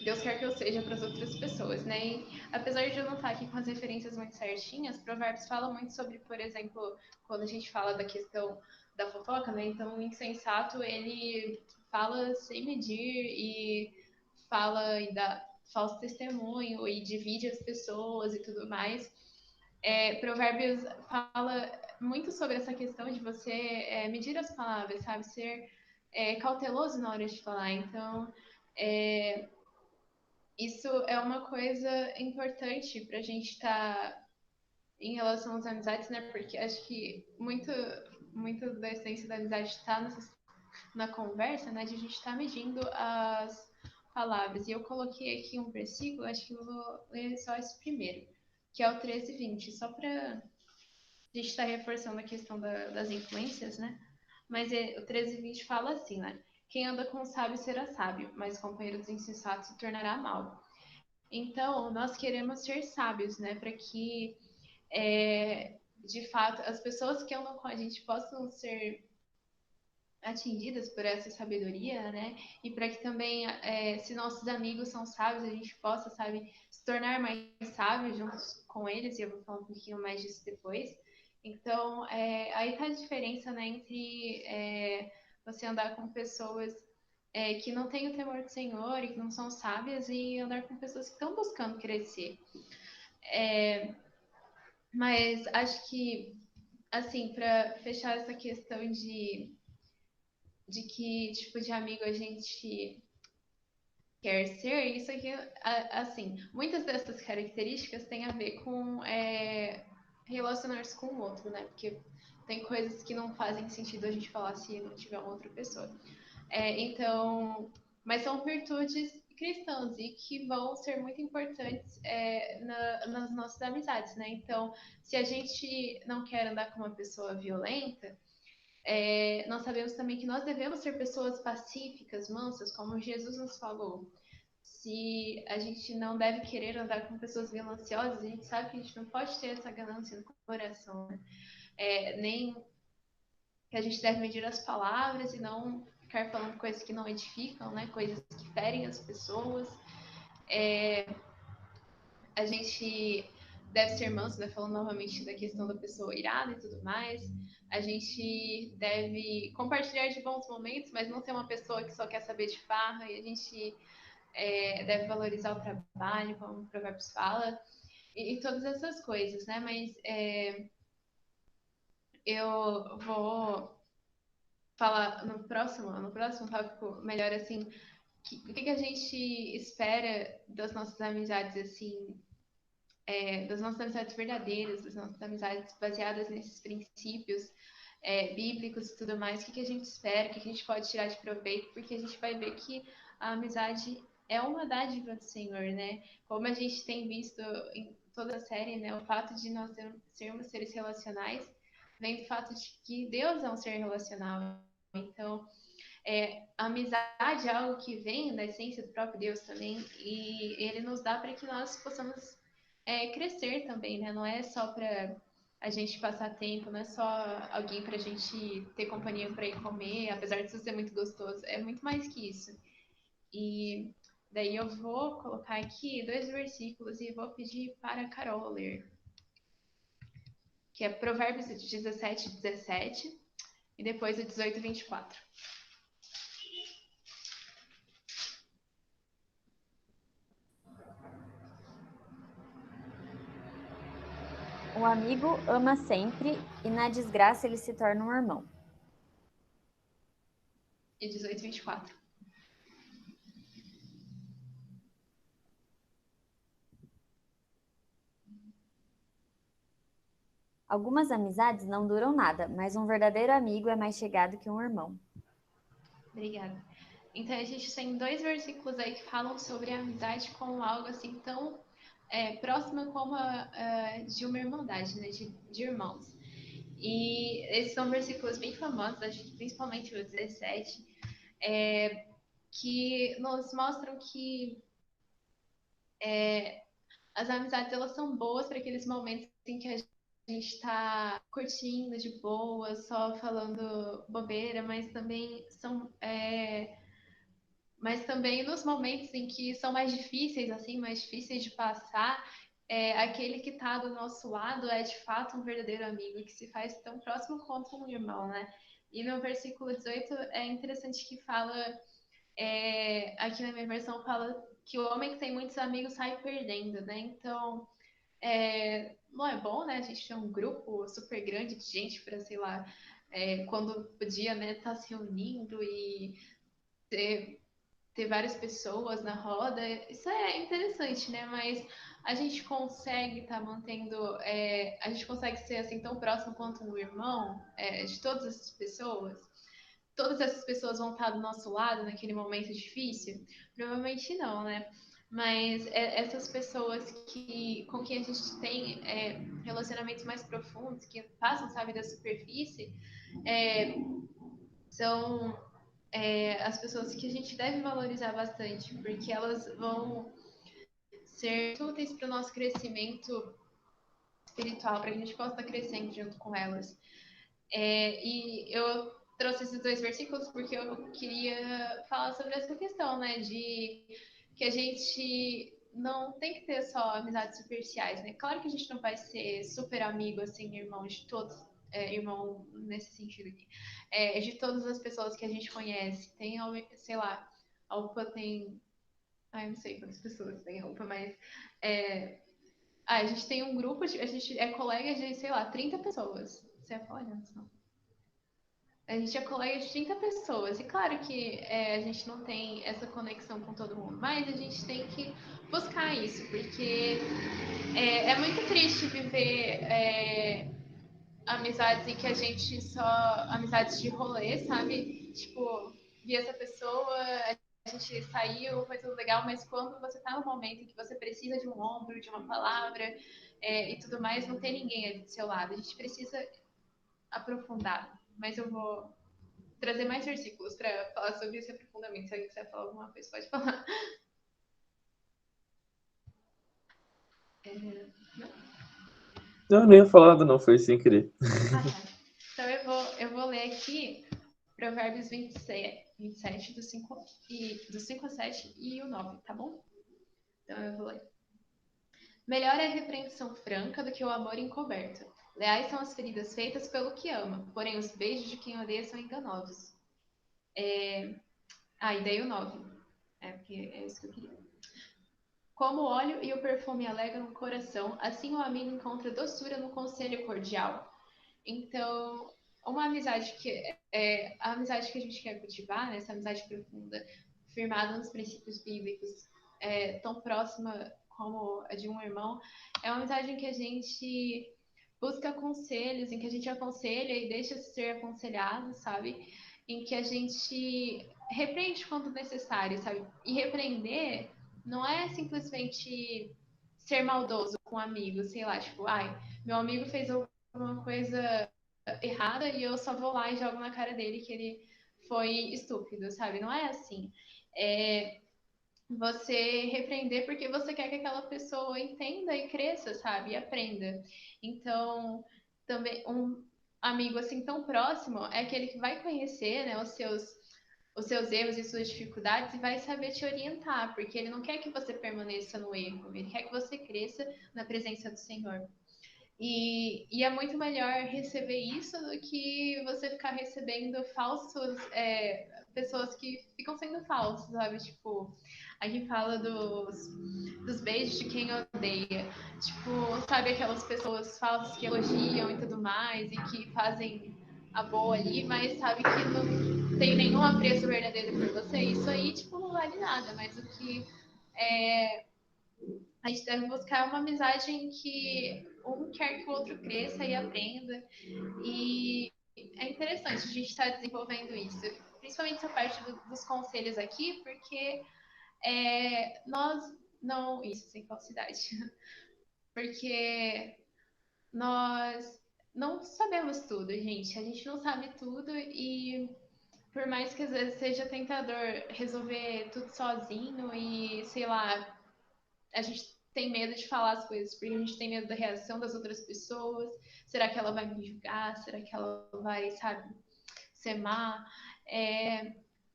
Deus quer que eu seja para as outras pessoas, né? E, apesar de eu não estar aqui com as referências muito certinhas, Provérbios fala muito sobre, por exemplo, quando a gente fala da questão da fofoca, né? Então, o insensato, ele fala sem medir e fala e dá falso testemunho e divide as pessoas e tudo mais. Provérbios fala muito sobre essa questão de você medir as palavras, sabe? Ser cauteloso na hora de falar. Então, isso é uma coisa importante para a gente estar em relação às amizades, né? Porque acho que muito da essência da amizade está na conversa, né? De a gente estar medindo as palavras. E eu coloquei aqui um versículo, acho que eu vou ler só esse primeiro, que é o 13:20, só para a gente estar reforçando a questão das influências, né? Mas o 13:20 fala assim, né? Quem anda com o sábio será sábio, mas companheiro dos insensatos se tornará mau. Então, nós queremos ser sábios, né? Para que, de fato, as pessoas que andam com a gente possam ser atingidas por essa sabedoria, né? E para que também, se nossos amigos são sábios, a gente possa, sabe, se tornar mais sábios juntos com eles. E eu vou falar um pouquinho mais disso depois. Então, aí tá a diferença, né, entre você andar com pessoas que não têm o temor do Senhor e que não são sábias e andar com pessoas que estão buscando crescer. Mas acho que, assim, para fechar essa questão de que tipo de amigo a gente quer ser, isso aqui, assim, muitas dessas características têm a ver com relacionar-se com o outro, né? Porque tem coisas que não fazem sentido a gente falar se não tiver uma outra pessoa. Então, mas são virtudes cristãs e que vão ser muito importantes nas nossas amizades, né? Então, se a gente não quer andar com uma pessoa violenta, nós sabemos também que nós devemos ser pessoas pacíficas, mansas, como Jesus nos falou. Se a gente não deve querer andar com pessoas gananciosas, a gente sabe que a gente não pode ter essa ganância no coração, né? Nem que a gente deve medir as palavras e não ficar falando coisas que não edificam, né? Coisas que ferem as pessoas. A gente deve ser manso, né? Falando novamente da questão da pessoa irada e tudo mais. A gente deve compartilhar de bons momentos, mas não ser uma pessoa que só quer saber de farra. E a gente deve valorizar o trabalho, como o Provérbios fala, e todas essas coisas, né? Mas eu vou falar no próximo tópico melhor, assim, o que a gente espera das nossas amizades, assim, das nossas amizades verdadeiras, das nossas amizades baseadas nesses princípios bíblicos e tudo mais, o que a gente espera, o que a gente pode tirar de proveito, porque a gente vai ver que a amizade é uma dádiva do Senhor, né? Como a gente tem visto em toda a série, né? O fato de nós sermos seres relacionais vem do fato de que Deus é um ser relacional. Então, a amizade é algo que vem da essência do próprio Deus também, e ele nos dá para que nós possamos crescer também, né? Não é só para a gente passar tempo, não é só alguém para a gente ter companhia para ir comer, apesar disso ser muito gostoso, é muito mais que isso. E daí eu vou colocar aqui 2 versículos e vou pedir para a Carol ler, que é Provérbios 17:17 e depois o 18:24. O amigo ama sempre e na desgraça ele se torna um irmão. E 18:24. Algumas amizades não duram nada, mas um verdadeiro amigo é mais chegado que um irmão. Obrigada. Então a gente tem 2 versículos aí que falam sobre a amizade como algo assim tão próxima como de uma irmandade, né? De irmãos. E esses são versículos bem famosos, acho que principalmente o 17, que nos mostram que as amizades elas são boas para aqueles momentos em que a gente está curtindo de boa, só falando bobeira, mas também nos momentos em que são mais difíceis, assim, mais difíceis de passar, aquele que está do nosso lado é de fato um verdadeiro amigo, que se faz tão próximo quanto um irmão, né? E no versículo 18 é interessante que fala, aqui na minha versão fala que o homem que tem muitos amigos sai perdendo, né? Então, não é bom, né? A gente ter um grupo super grande de gente para, sei lá, quando podia, né, estar se reunindo e ter várias pessoas na roda, isso é interessante, né? Mas a gente consegue estar mantendo, a gente consegue ser assim tão próximo quanto um irmão de todas essas pessoas? Todas essas pessoas vão estar do nosso lado naquele momento difícil? Provavelmente não, né? Mas essas pessoas com quem a gente tem relacionamentos mais profundos, que passam, sabe, da superfície, são as pessoas que a gente deve valorizar bastante, porque elas vão ser úteis para o nosso crescimento espiritual, para que a gente possa estar crescendo junto com elas. E eu trouxe esses 2 versículos porque eu queria falar sobre essa questão, né, de que a gente não tem que ter só amizades superficiais, né? Claro que a gente não vai ser super amigo, assim, irmão de todos, irmão nesse sentido aqui, de todas as pessoas que a gente conhece. Tem, sei lá, a UPA tem, eu não sei quantas pessoas tem a UPA, mas a gente tem um grupo, a gente é colega de, sei lá, 30 pessoas. Você é colega? Não. A gente é colega de 30 pessoas. E claro que a gente não tem essa conexão com todo mundo, mas a gente tem que buscar isso, porque é muito triste viver amizades em que a gente só... amizades de rolê, sabe? Tipo, vi essa pessoa, a gente saiu, foi tudo legal, mas quando você tá no momento em que você precisa de um ombro, de uma palavra e tudo mais, não tem ninguém ali do seu lado. A gente precisa aprofundar. Mas eu vou trazer mais versículos para falar sobre esse aprofundamento. Se alguém quiser falar alguma coisa, pode falar. Não, nem ia falar nada, não, foi sem querer. Então eu vou ler aqui Provérbios 27, do 5 a 7 e o 9, tá bom? Então eu vou ler. Melhor é a repreensão franca do que o amor encoberto. Leais são as feridas feitas pelo que ama, porém os beijos de quem odeia são enganosos. E daí o 9. Porque é isso que eu queria. Como o óleo e o perfume alegram o coração, assim o amigo encontra doçura no conselho cordial. Então, uma amizade a amizade que a gente quer cultivar, né, essa amizade profunda, firmada nos princípios bíblicos, tão próxima como a de um irmão, é uma amizade em que a gente busca conselhos, em que a gente aconselha e deixa de ser aconselhado, sabe? Em que a gente repreende quando necessário, sabe? E repreender não é simplesmente ser maldoso com um amigo, sei lá, tipo, meu amigo fez alguma coisa errada e eu só vou lá e jogo na cara dele que ele foi estúpido, sabe? Não é assim. É você repreender porque você quer que aquela pessoa entenda e cresça, sabe? E aprenda. Então, também um amigo assim tão próximo é aquele que vai conhecer, né, os seus erros e suas dificuldades e vai saber te orientar, porque ele não quer que você permaneça no erro, ele quer que você cresça na presença do Senhor. E é muito melhor receber isso do que você ficar recebendo pessoas que ficam sendo falsas, sabe? Tipo, aqui fala dos beijos de quem odeia. Tipo, sabe aquelas pessoas falsas que elogiam e tudo mais e que fazem a boa ali, mas sabe que não tem nenhum apreço verdadeiro por você. Isso aí, tipo, não vale nada, mas o que a gente deve buscar uma amizade em que um quer que o outro cresça e aprenda. E é interessante a gente estar desenvolvendo isso, principalmente essa parte dos conselhos aqui, porque nós não... Isso, sem falsidade. Porque nós não sabemos tudo, gente. A gente não sabe tudo e por mais que às vezes seja tentador resolver tudo sozinho e, sei lá, a gente tem medo de falar as coisas, porque a gente tem medo da reação das outras pessoas. Será que ela vai me julgar? Será que ela vai, sabe, ser má?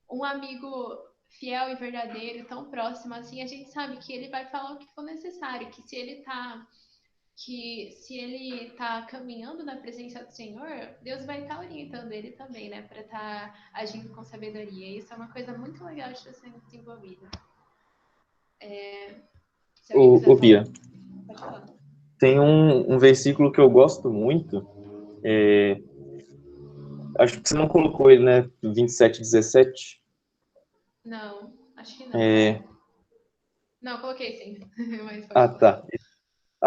Um amigo fiel e verdadeiro, tão próximo assim, a gente sabe que ele vai falar o que for necessário, que se ele tá caminhando na presença do Senhor, Deus vai estar orientando ele também, né, para estar agindo com sabedoria. E isso é uma coisa muito legal de estar sendo desenvolvida. Se alguém quiser falar, Bia, pode falar. tem um versículo que eu gosto muito, acho que você não colocou ele, né, 27:17. Não, acho que não. Não, coloquei sim. Mas pode falar. Tá.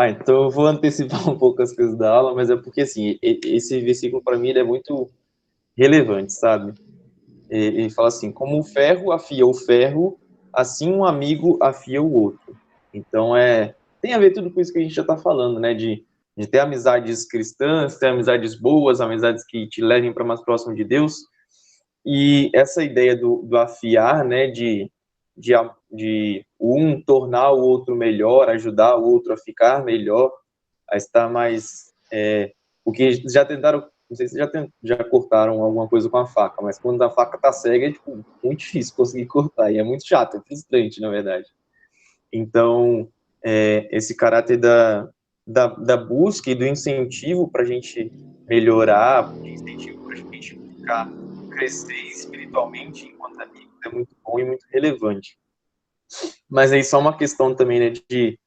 Então eu vou antecipar um pouco as coisas da aula, mas é porque, assim, esse versículo, para mim, ele é muito relevante, sabe? Ele fala assim, como o ferro afia o ferro, assim um amigo afia o outro. Então, tem a ver tudo com isso que a gente já está falando, né? De ter amizades cristãs, ter amizades boas, amizades que te levem para mais próximo de Deus. E essa ideia do afiar, né? De um tornar o outro melhor, ajudar o outro a ficar melhor, a estar mais... porque já tentaram, não sei se já cortaram alguma coisa com a faca, mas quando a faca tá cega é tipo, muito difícil conseguir cortar, e é muito chato, é frustrante, na verdade. Então, esse caráter da busca e do incentivo para a gente melhorar, de incentivo para a gente crescer espiritualmente enquanto amigos é muito bom e muito relevante. Mas aí só uma questão também, né, de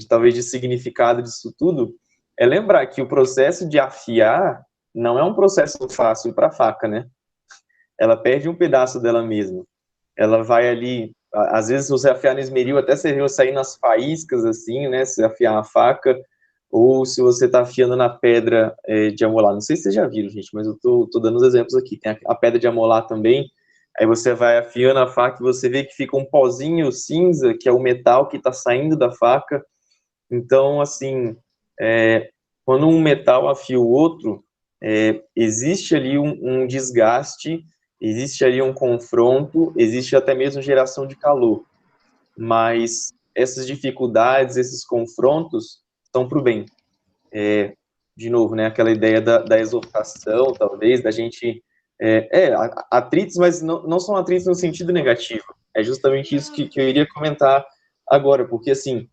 talvez de significado disso tudo, é lembrar que o processo de afiar não é um processo fácil para a faca, né? ela perde um pedaço dela mesma. Ela vai ali, às vezes, se você afiar no esmeril, até você vê sair nas faíscas, assim, né? Se afiar a faca, ou se você tá afiando na pedra de amolar. Não sei se vocês já viram, gente, mas eu tô dando os exemplos aqui. Tem a pedra de amolar também, aí você vai afiando a faca e você vê que fica um pozinho cinza, que é o metal que tá saindo da faca. Então, assim, quando um metal afia o outro, existe ali um desgaste, existe ali um confronto, existe até mesmo geração de calor. Mas essas dificuldades, esses confrontos, são para o bem. De novo, né, aquela ideia da exortação, talvez, da gente... atritos, mas não são atritos no sentido negativo. É justamente isso que eu iria comentar agora, porque, assim,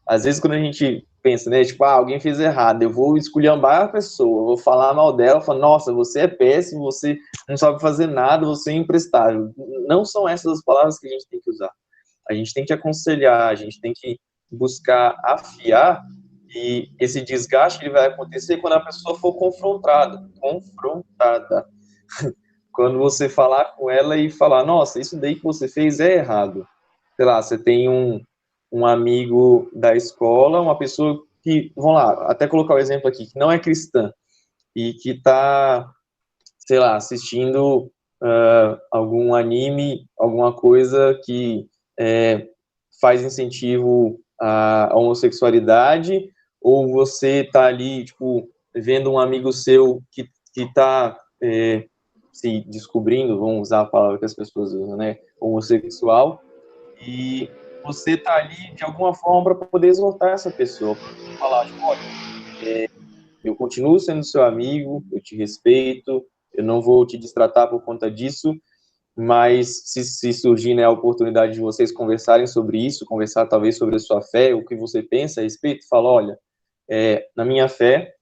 às vezes quando a gente pensa, né, tipo, alguém fez errado, eu vou esculhambar a pessoa, eu vou falar mal dela, falar, nossa, você é péssimo, você não sabe fazer nada, você é imprestável. Não são essas as palavras que a gente tem que usar. A gente tem que aconselhar, a gente tem que buscar afiar, e esse desgaste ele vai acontecer quando a pessoa for confrontada. Quando você falar com ela e falar, nossa, isso daí que você fez é errado. Sei lá, você tem um amigo da escola, uma pessoa que, vamos lá, até colocar o exemplo aqui, que não é cristã, e que está, sei lá, assistindo algum anime, alguma coisa que faz incentivo à homossexualidade, ou você está ali, tipo, vendo um amigo seu que está se descobrindo, vamos usar a palavra que as pessoas usam, né, homossexual, e você tá ali de alguma forma para poder exortar essa pessoa, pra falar, tipo, olha, eu continuo sendo seu amigo, eu te respeito, eu não vou te destratar por conta disso, mas se surgir, né, a oportunidade de vocês conversarem sobre isso, conversar talvez sobre a sua fé, o que você pensa a respeito, fala, olha, na minha fé,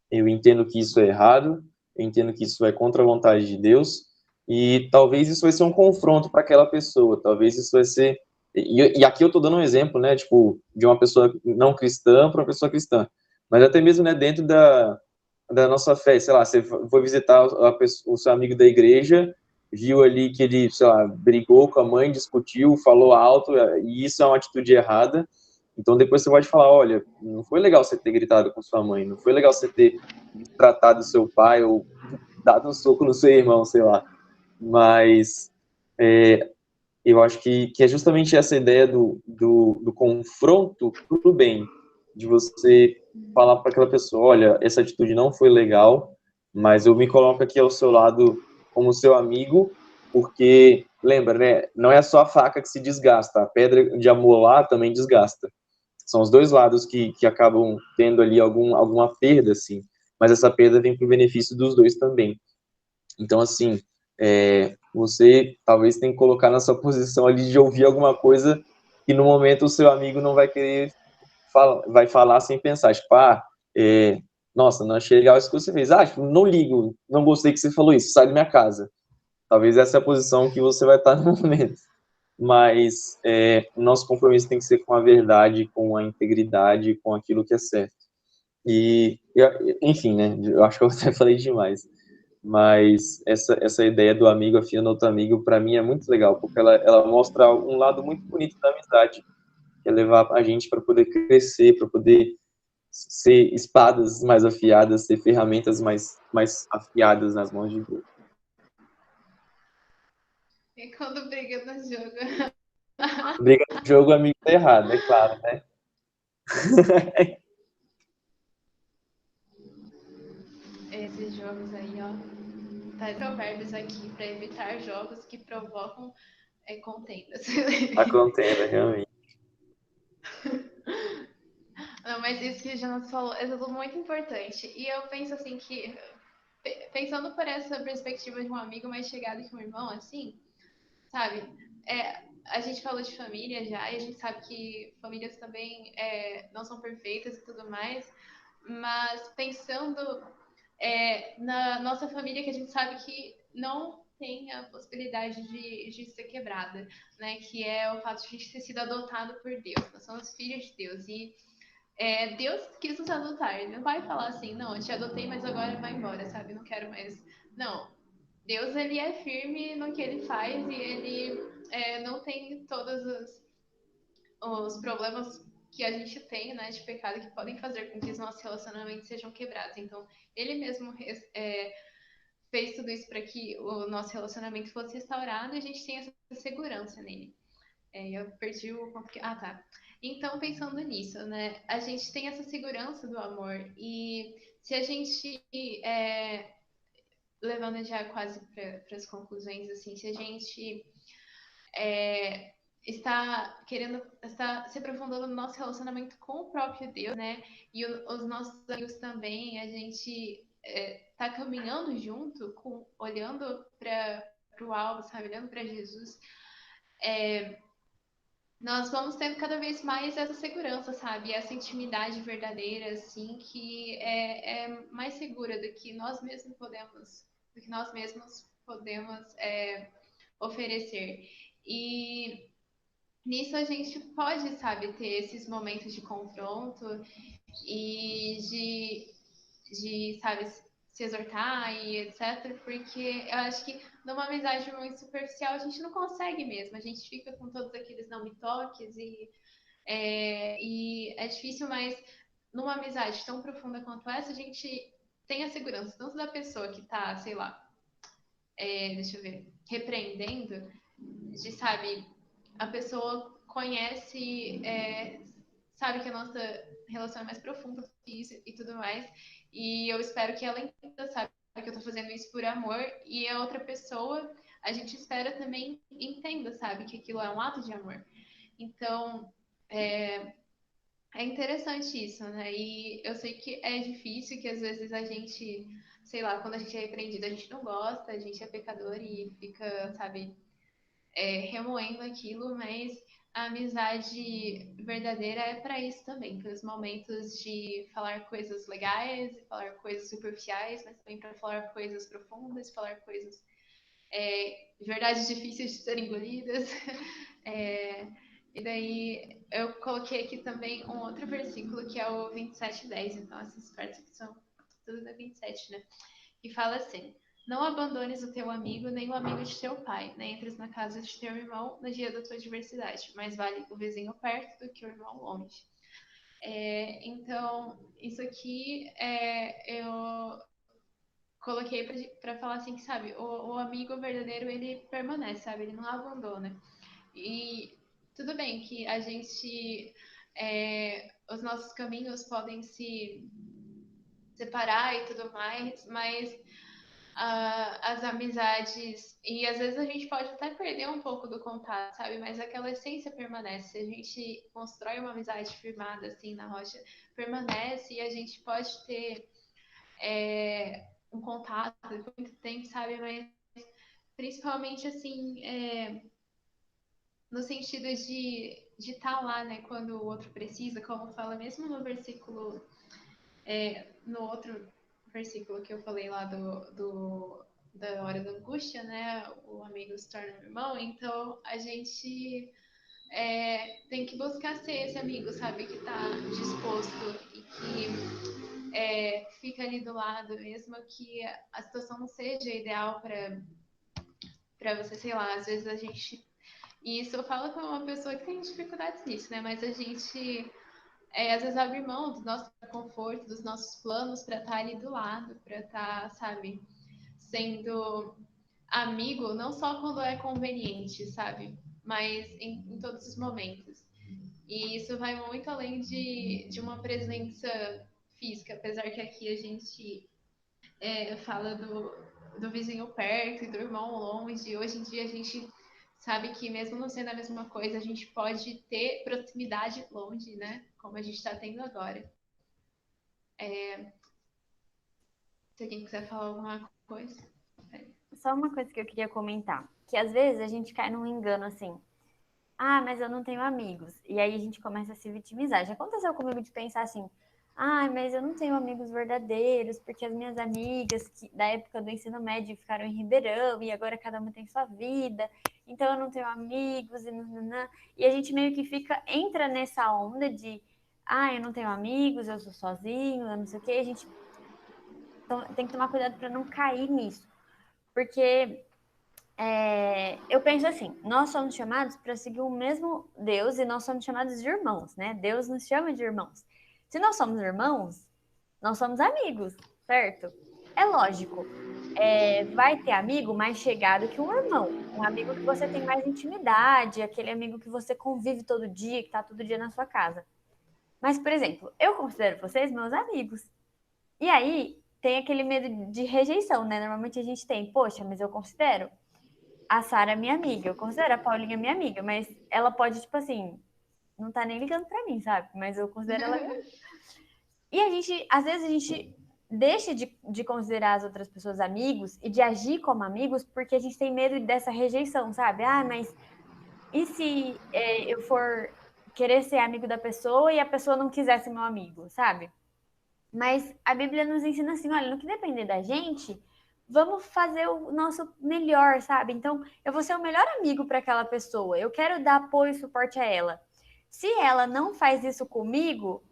eu entendo que isso é errado, eu entendo que isso é contra a vontade de Deus, e talvez isso vai ser um confronto para aquela pessoa, talvez isso vai ser... E aqui eu estou dando um exemplo, né, tipo, de uma pessoa não cristã para uma pessoa cristã, mas até mesmo, né, dentro da nossa fé, sei lá, você foi visitar o seu amigo da igreja, viu ali que ele, sei lá, brigou com a mãe, discutiu, falou alto, e isso é uma atitude errada. Então depois você pode falar, olha, não foi legal você ter gritado com sua mãe, não foi legal você ter tratado seu pai ou dado um soco no seu irmão, sei lá. Mas eu acho que é justamente essa ideia do confronto pro bem, de você falar para aquela pessoa, olha, essa atitude não foi legal, mas eu me coloco aqui ao seu lado como seu amigo, porque, lembra, né, não é só a faca que se desgasta, a pedra de amolar também desgasta. São os dois lados que acabam tendo ali alguma perda, assim, mas essa perda vem para o benefício dos dois também. Então, assim, você talvez tenha que colocar na sua posição ali de ouvir alguma coisa que no momento o seu amigo não vai querer vai falar sem pensar, tipo, nossa, não achei legal isso que você fez. Tipo, não ligo, não gostei que você falou isso, sai da minha casa. Talvez essa é a posição que você vai estar no momento. Mas o nosso compromisso tem que ser com a verdade, com a integridade, com aquilo que é certo. Enfim, né, eu acho que eu até falei demais. Mas essa ideia do amigo afiando outro amigo, para mim, é muito legal, porque ela mostra um lado muito bonito da amizade, que é levar a gente para poder crescer, para poder ser espadas mais afiadas, ser ferramentas mais afiadas nas mãos de Deus. E quando briga no jogo. Briga no jogo, amigo tá errado, é claro, né? Esses jogos aí, ó. Tá provérbios aqui para evitar jogos que provocam contendas. A contenda, realmente. Não, mas isso que o Jonas falou é tudo muito importante. E eu penso assim que, pensando por essa perspectiva de um amigo mais chegado que um irmão, assim, sabe? A gente falou de família já, e a gente sabe que famílias também não são perfeitas e tudo mais, mas pensando na nossa família, que a gente sabe que não tem a possibilidade de ser quebrada, né? Que é o fato de a gente ter sido adotado por Deus. Nós somos filhos de Deus. E Deus quis nos adotar. Ele não vai falar assim, não, eu te adotei, mas agora vai embora, sabe? Não quero mais. Não. Deus, ele é firme no que ele faz e ele não tem todos os problemas que a gente tem, né, de pecado que podem fazer com que os nossos relacionamentos sejam quebrados. Então, ele mesmo fez tudo isso para que o nosso relacionamento fosse restaurado e a gente tem essa segurança nele. Eu perdi o ponto que... Ah, tá. Então, pensando nisso, né, a gente tem essa segurança do amor e se a gente, levando já quase para as conclusões, assim, se a gente está se aprofundando no nosso relacionamento com o próprio Deus, né? E os nossos amigos também, a gente está caminhando junto, olhando para o alvo, sabe? Olhando para Jesus. Nós vamos tendo cada vez mais essa segurança, sabe? Essa intimidade verdadeira, assim, que é mais segura do que nós mesmos podemos oferecer. E nisso a gente pode, sabe, ter esses momentos de confronto e sabe, se exortar e etc. Porque eu acho que numa amizade muito superficial a gente não consegue mesmo. A gente fica com todos aqueles não me toques e é difícil, mas numa amizade tão profunda quanto essa, a gente tem a segurança tanto da pessoa que tá, sei lá, deixa eu ver, repreendendo, de, sabe, a pessoa conhece, sabe que a nossa relação é mais profunda que isso e tudo mais. E eu espero que ela entenda, sabe, que eu tô fazendo isso por amor. E a outra pessoa, a gente espera também entenda, sabe, que aquilo é um ato de amor. Então, é interessante isso, né? E eu sei que é difícil, que às vezes a gente, sei lá, quando a gente é repreendido, a gente não gosta, a gente é pecador e fica, sabe, remoendo aquilo, mas a amizade verdadeira é para isso também, para os momentos de falar coisas legais, falar coisas superficiais, mas também para falar coisas profundas, falar coisas de verdade difíceis de serem engolidas. E daí eu coloquei aqui também um outro versículo que é o 27:10, então essas partes aqui são tudo da 27, né? Que fala assim: Não abandones o teu amigo, nem o amigo de teu pai, nem entres na casa de teu irmão no dia da tua adversidade. Mais vale o vizinho perto do que o irmão longe. Então, isso aqui eu coloquei para falar assim, que sabe, o amigo verdadeiro, ele permanece, sabe, ele não abandona. E tudo bem que a gente, os nossos caminhos podem se separar e tudo mais, mas as amizades, e às vezes a gente pode até perder um pouco do contato, sabe? Mas aquela essência permanece. Se a gente constrói uma amizade firmada assim na rocha, permanece e a gente pode ter um contato por muito tempo, sabe? Mas principalmente assim, no sentido de estar lá, né, quando o outro precisa, como fala mesmo no versículo, no outro versículo que eu falei lá da hora da angústia, né, o amigo se torna um irmão, então a gente tem que buscar ser esse amigo, sabe, que está disposto e que fica ali do lado, mesmo que a situação não seja ideal para você, sei lá, às vezes a gente... E isso eu falo como uma pessoa que tem dificuldades nisso, né? Mas a gente às vezes abre mão do nosso conforto, dos nossos planos para estar ali do lado, para estar, sabe, sendo amigo, não só quando é conveniente, sabe? Mas em todos os momentos. E isso vai muito além de uma presença física, apesar que aqui a gente fala do vizinho perto e do irmão longe. Hoje em dia a gente sabe que mesmo não sendo a mesma coisa, a gente pode ter proximidade longe, né? Como a gente está tendo agora. Se alguém quiser falar alguma coisa. Só uma coisa que eu queria comentar, que às vezes a gente cai num engano assim, ah, mas eu não tenho amigos. E aí a gente começa a se vitimizar. Já aconteceu comigo de pensar assim, ah, mas eu não tenho amigos verdadeiros, porque as minhas amigas da época do ensino médio ficaram em Ribeirão e agora cada uma tem sua vida, então eu não tenho amigos e nananã. E a gente meio que entra nessa onda de, ah, eu não tenho amigos, eu sou sozinho, eu não sei o quê. A gente tem que tomar cuidado para não cair nisso. porque eu penso assim, nós somos chamados para seguir o mesmo Deus e nós somos chamados de irmãos, né? Deus nos chama de irmãos. Se nós somos irmãos, nós somos amigos, certo? É lógico, vai ter amigo mais chegado que um irmão. Um amigo que você tem mais intimidade, aquele amigo que você convive todo dia, que tá todo dia na sua casa. Mas, por exemplo, eu considero vocês meus amigos. E aí, tem aquele medo de rejeição, né? Normalmente a gente tem, poxa, mas eu considero a Sara minha amiga, eu considero a Paulinha minha amiga, mas ela pode, tipo assim, não tá nem ligando pra mim, sabe? Mas eu considero ela minha amiga. E às vezes a gente deixa de considerar as outras pessoas amigos e de agir como amigos porque a gente tem medo dessa rejeição, sabe? Ah, mas e se eu for querer ser amigo da pessoa e a pessoa não quiser ser meu amigo, sabe? Mas a Bíblia nos ensina assim, olha, no que depender da gente, vamos fazer o nosso melhor, sabe? Então, eu vou ser o melhor amigo para aquela pessoa, eu quero dar apoio e suporte a ela. Se ela não faz isso comigo,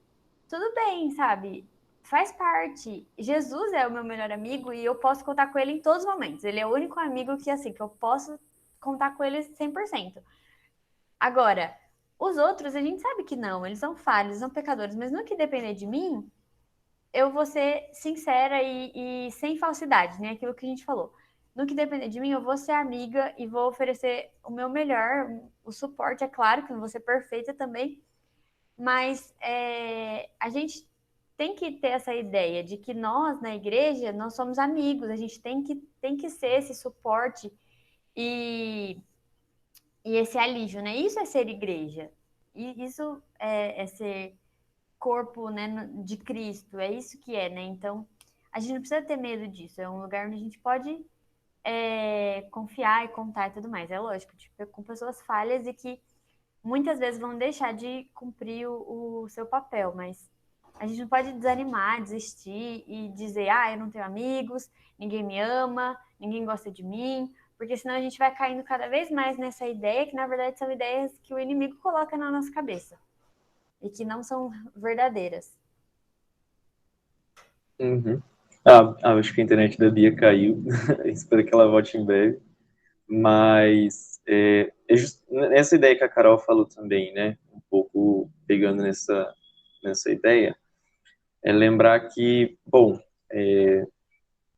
tudo bem, sabe? Faz parte. Jesus é o meu melhor amigo e eu posso contar com ele em todos os momentos. Ele é o único amigo que, assim, que eu posso contar com ele 100%. Agora, os outros, a gente sabe que não, eles são falhos, são pecadores, mas no que depender de mim, eu vou ser sincera e sem falsidade, né? Aquilo que a gente falou. No que depender de mim, eu vou ser amiga e vou oferecer o meu melhor, o suporte, é claro, que eu não vou ser perfeita também, mas a gente tem que ter essa ideia de que nós, na igreja, nós somos amigos, a gente tem que ser esse suporte e esse alívio, né? Isso é ser igreja. E isso é ser corpo, né, de Cristo. É isso que é, né? Então, a gente não precisa ter medo disso. É um lugar onde a gente pode confiar e contar e tudo mais. É lógico, tipo, com pessoas falhas e que muitas vezes vão deixar de cumprir o seu papel, mas a gente não pode desanimar, desistir e dizer, eu não tenho amigos, ninguém me ama, ninguém gosta de mim, porque senão a gente vai caindo cada vez mais nessa ideia que, na verdade, são ideias que o inimigo coloca na nossa cabeça e que não são verdadeiras. Uhum. Acho que a internet da Bia caiu. Espero que ela volte em breve. Mas essa ideia que a Carol falou também, né? Um pouco pegando nessa ideia, é lembrar que, bom,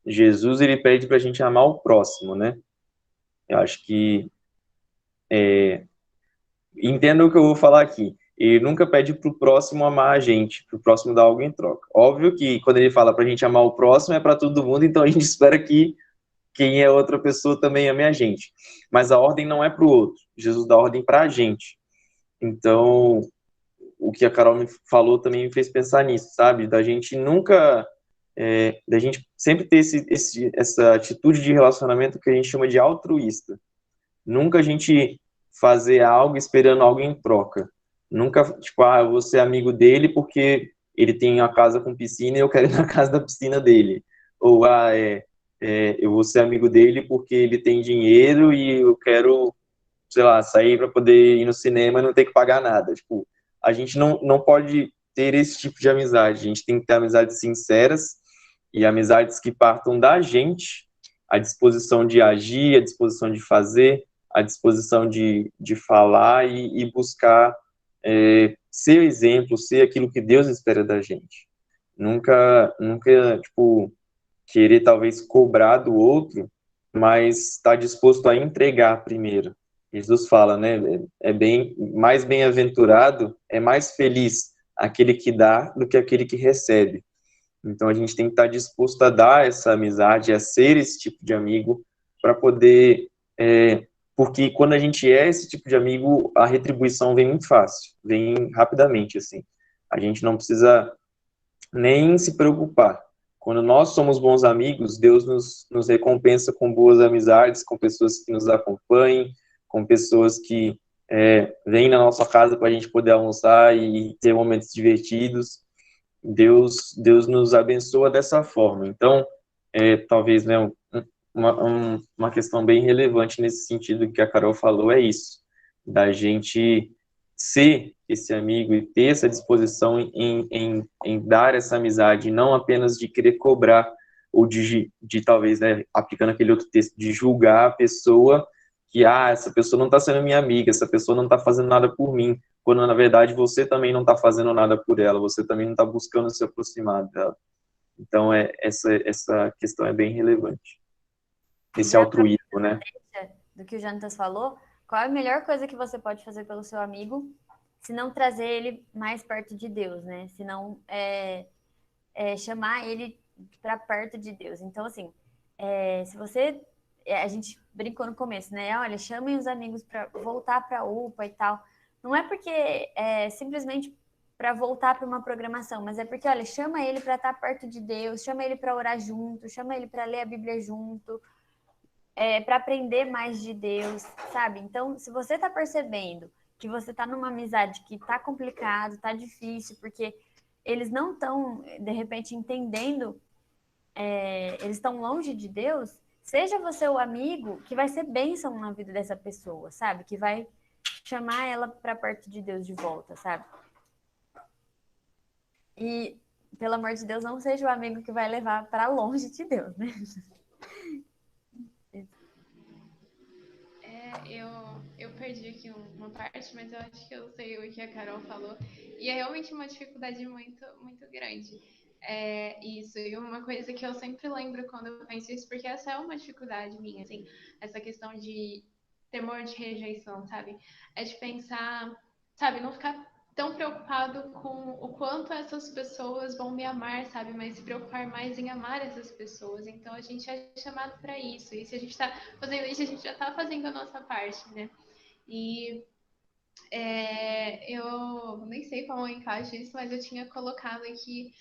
Jesus ele pede para a gente amar o próximo, né? Eu acho que entenda o que eu vou falar aqui. Ele nunca pede para o próximo amar a gente, para o próximo dar algo em troca. Óbvio que quando ele fala para a gente amar o próximo é para todo mundo, então a gente espera que quem é outra pessoa também ame a gente. Mas a ordem não é para o outro. Jesus dá ordem para a gente. Então, o que a Carol me falou também me fez pensar nisso, sabe? Da gente nunca... da gente sempre ter essa atitude de relacionamento que a gente chama de altruísta. Nunca a gente fazer algo esperando algo em troca. Nunca, tipo, eu vou ser amigo dele porque ele tem uma casa com piscina e eu quero ir na casa da piscina dele. Ou, eu vou ser amigo dele porque ele tem dinheiro e eu quero, sei lá, sair para poder ir no cinema e não ter que pagar nada. Tipo, a gente não pode ter esse tipo de amizade. A gente tem que ter amizades sinceras e amizades que partam da gente, a disposição de agir, a disposição de fazer, a disposição de falar e buscar ser exemplo, ser aquilo que Deus espera da gente. Nunca, tipo, querer talvez cobrar do outro, mas estar disposto a entregar primeiro. Jesus fala, né? Mais bem-aventurado, é mais feliz aquele que dá do que aquele que recebe. Então a gente tem que estar disposto a dar essa amizade, a ser esse tipo de amigo, para poder. Porque quando a gente é esse tipo de amigo, a retribuição vem muito fácil, vem rapidamente, assim. A gente não precisa nem se preocupar. Quando nós somos bons amigos, Deus nos recompensa com boas amizades, com pessoas que nos acompanhem, com pessoas que vêm na nossa casa para a gente poder almoçar e ter momentos divertidos. Deus nos abençoa dessa forma. Então, talvez, né, uma questão bem relevante nesse sentido que a Carol falou é isso, da gente ser esse amigo e ter essa disposição em dar essa amizade, não apenas de querer cobrar ou de talvez, né, aplicando aquele outro texto, de julgar a pessoa que, essa pessoa não está sendo minha amiga, essa pessoa não está fazendo nada por mim, quando na verdade você também não está fazendo nada por ela, você também não está buscando se aproximar dela. Então, essa questão é bem relevante. Esse Já altruísmo, né? do que o Jonatas falou, qual é a melhor coisa que você pode fazer pelo seu amigo, se não trazer ele mais perto de Deus, né? Se não chamar ele para perto de Deus. Então, assim, se você... a gente brincou no começo, né? Olha, chamem os amigos para voltar para a UPA e tal. Não é porque simplesmente para voltar para uma programação, mas é porque, olha, chama ele para estar perto de Deus, chama ele para orar junto, chama ele para ler a Bíblia junto, para aprender mais de Deus, sabe? Então, se você está percebendo que você está numa amizade que está complicado, está difícil, porque eles não estão, de repente, entendendo, eles estão longe de Deus, seja você o amigo que vai ser bênção na vida dessa pessoa, sabe? Que vai chamar ela para perto de Deus de volta, sabe? E, pelo amor de Deus, não seja o amigo que vai levar para longe de Deus, né? Eu perdi aqui uma parte, mas eu acho que eu sei o que a Carol falou. E é realmente uma dificuldade muito, muito grande. Isso, e uma coisa que eu sempre lembro quando eu penso isso, porque essa é uma dificuldade minha, assim, essa questão de temor de rejeição, sabe? É de pensar, sabe, não ficar tão preocupado com o quanto essas pessoas vão me amar, sabe? Mas se preocupar mais em amar essas pessoas. Então a gente é chamado para isso. E se a gente está fazendo isso, a gente já está fazendo a nossa parte, né? E eu nem sei como eu encaixo isso, mas eu tinha colocado aqui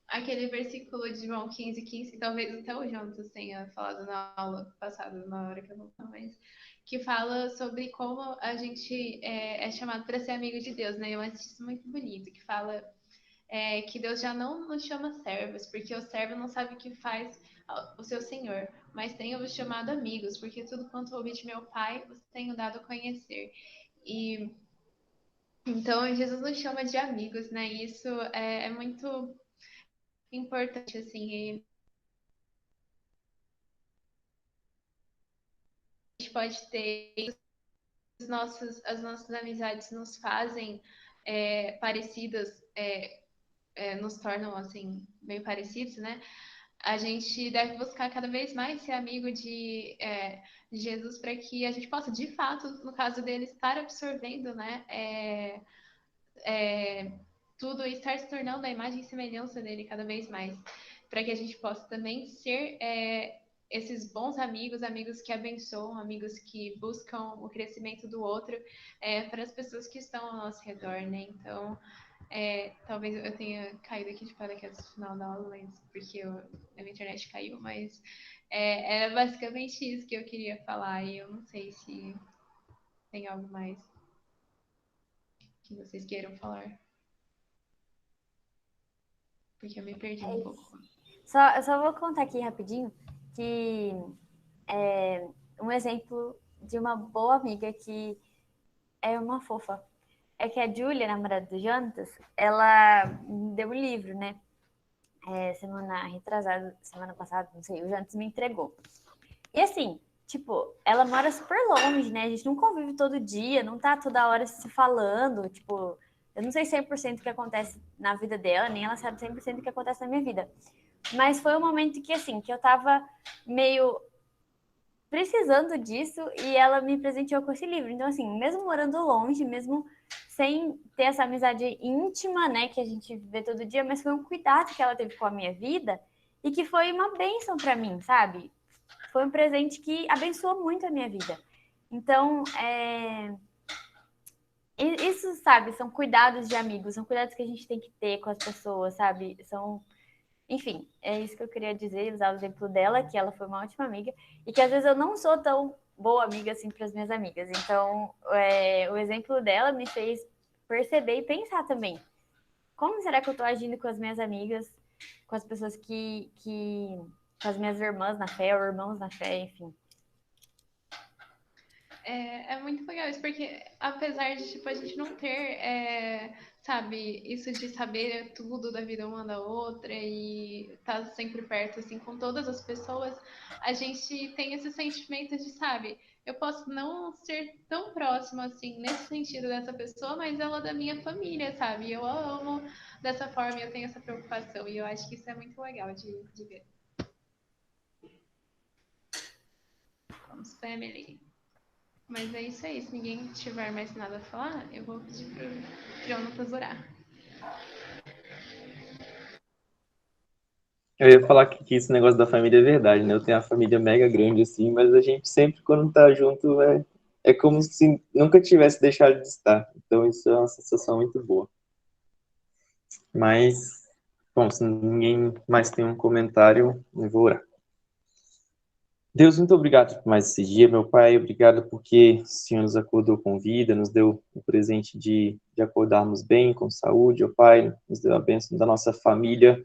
aquele versículo de João 15:15, que talvez até o Jonas tenha falado na aula passada, na hora que eu não mais, que fala sobre como a gente é chamado para ser amigo de Deus, né? Eu acho isso muito bonito, que fala que Deus já não nos chama servos, porque o servo não sabe o que faz o seu senhor, mas tenho-vos chamado amigos, porque tudo quanto ouvi de meu Pai, vos tenho dado a conhecer. E então Jesus nos chama de amigos, né? E isso é muito importante, assim. E a gente pode ter as nossas amizades nos fazem parecidas, nos tornam assim meio parecidos, né? A gente deve buscar cada vez mais ser amigo de Jesus para que a gente possa, de fato, no caso dele, estar absorvendo, né? Tudo e estar se tornando a imagem e semelhança dele cada vez mais, para que a gente possa também ser esses bons amigos, amigos que abençoam, amigos que buscam o crescimento do outro, para as pessoas que estão ao nosso redor, né? Então, talvez eu tenha caído aqui de paraquedas no final da aula, mas porque a minha internet caiu, mas é basicamente isso que eu queria falar, e eu não sei se tem algo mais que vocês queiram falar. Porque eu me perdi um pouco. Eu só vou contar aqui rapidinho que um exemplo de uma boa amiga que é uma fofa. É que a Júlia, namorada do Jonatas, ela me deu um livro, né? Semana retrasada, semana passada, não sei, o Jonatas me entregou. E assim, tipo, ela mora super longe, né? A gente não convive todo dia, não tá toda hora se falando, tipo, eu não sei 100% o que acontece na vida dela, nem ela sabe 100% o que acontece na minha vida. Mas foi um momento que, assim, que eu tava meio precisando disso e ela me presenteou com esse livro. Então, assim, mesmo morando longe, mesmo sem ter essa amizade íntima, né, que a gente vê todo dia, mas foi um cuidado que ela teve com a minha vida e que foi uma bênção para mim, sabe? Foi um presente que abençoou muito a minha vida. Então, isso, sabe, são cuidados de amigos, são cuidados que a gente tem que ter com as pessoas, sabe? Enfim, é isso que eu queria dizer, usar o exemplo dela, que ela foi uma ótima amiga, e que às vezes eu não sou tão boa amiga assim para as minhas amigas. Então, o exemplo dela me fez perceber e pensar também. Como será que eu estou agindo com as minhas amigas, com as pessoas com as minhas irmãs na fé, ou irmãos na fé, enfim. É muito legal isso, porque apesar de tipo, a gente não ter sabe, isso de saber tudo da vida uma da outra e estar sempre perto, assim, com todas as pessoas, a gente tem esse sentimento de, sabe, eu posso não ser tão próxima, assim, nesse sentido dessa pessoa, mas ela é da minha família, sabe? Eu a amo dessa forma e eu tenho essa preocupação. E eu acho que isso é muito legal de ver. Vamos, family. Mas é isso aí. Se ninguém tiver mais nada a falar, eu vou pedir pro Jonatas orar. Eu ia falar que esse negócio da família é verdade, né? Eu tenho uma família mega grande, assim, mas a gente sempre, quando tá junto, é como se nunca tivesse deixado de estar. Então, isso é uma sensação muito boa. Mas, bom, se ninguém mais tem um comentário, eu vou orar. Deus, muito obrigado por mais esse dia, meu Pai. Obrigado porque o Senhor nos acordou com vida, nos deu o presente de acordarmos bem, com saúde, ó Pai. Nos deu a bênção da nossa família,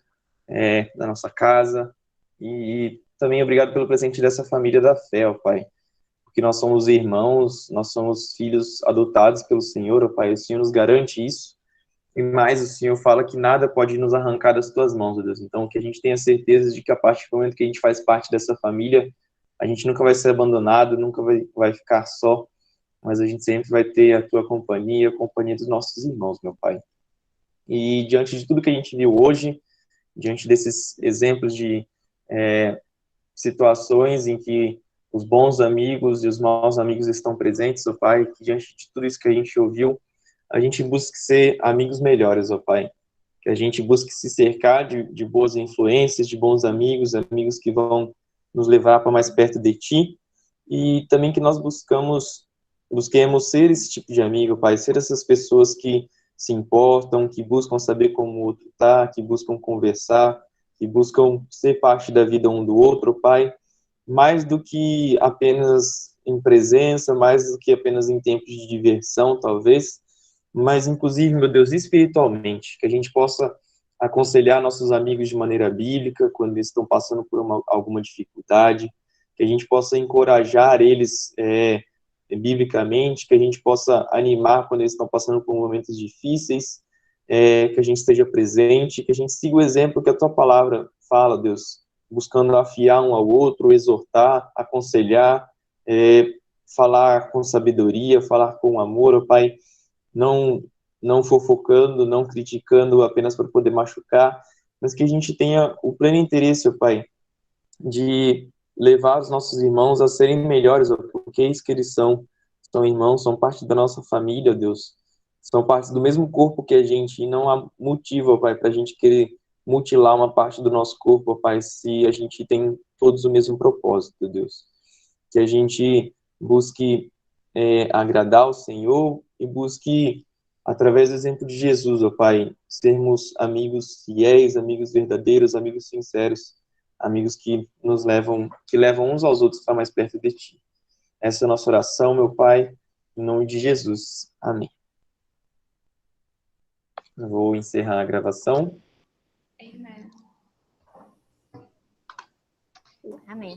da nossa casa. E também obrigado pelo presente dessa família da fé, ó Pai. Porque nós somos irmãos, nós somos filhos adotados pelo Senhor, ó Pai. O Senhor nos garante isso. E mais, o Senhor fala que nada pode nos arrancar das tuas mãos, ó Deus. Então, que a gente tenha certeza de que a partir do momento que a gente faz parte dessa família, a gente nunca vai ser abandonado, nunca vai ficar só, mas a gente sempre vai ter a tua companhia, a companhia dos nossos irmãos, meu Pai. E diante de tudo que a gente viu hoje, diante desses exemplos de situações em que os bons amigos e os maus amigos estão presentes, ó Pai, que diante de tudo isso que a gente ouviu, a gente busque ser amigos melhores, ó Pai. Que a gente busque se cercar de boas influências, de bons amigos, amigos que vão nos levar para mais perto de Ti, e também que nós busquemos ser esse tipo de amigo, Pai, ser essas pessoas que se importam, que buscam saber como o outro está, que buscam conversar, que buscam ser parte da vida um do outro, Pai, mais do que apenas em presença, mais do que apenas em tempos de diversão, talvez, mas inclusive, meu Deus, espiritualmente, que a gente possa aconselhar nossos amigos de maneira bíblica quando eles estão passando por alguma dificuldade, que a gente possa encorajar eles biblicamente, que a gente possa animar quando eles estão passando por momentos difíceis, que a gente esteja presente, que a gente siga o exemplo que a tua palavra fala, Deus, buscando afiar um ao outro, exortar, aconselhar, falar com sabedoria, falar com amor, ó Pai, não fofocando, não criticando apenas para poder machucar, mas que a gente tenha o pleno interesse, ó Pai, de levar os nossos irmãos a serem melhores, ó, porque é isso que eles são irmãos, são parte da nossa família, ó Deus, são parte do mesmo corpo que a gente, e não há motivo, ó Pai, para a gente querer mutilar uma parte do nosso corpo, ó Pai, se a gente tem todos o mesmo propósito, ó Deus. Que a gente busque agradar o Senhor e busque, através do exemplo de Jesus, ó Pai, sermos amigos fiéis, amigos verdadeiros, amigos sinceros, amigos que levam uns aos outros para mais perto de Ti. Essa é a nossa oração, meu Pai, em nome de Jesus. Amém. Eu vou encerrar a gravação. Amen. Amém.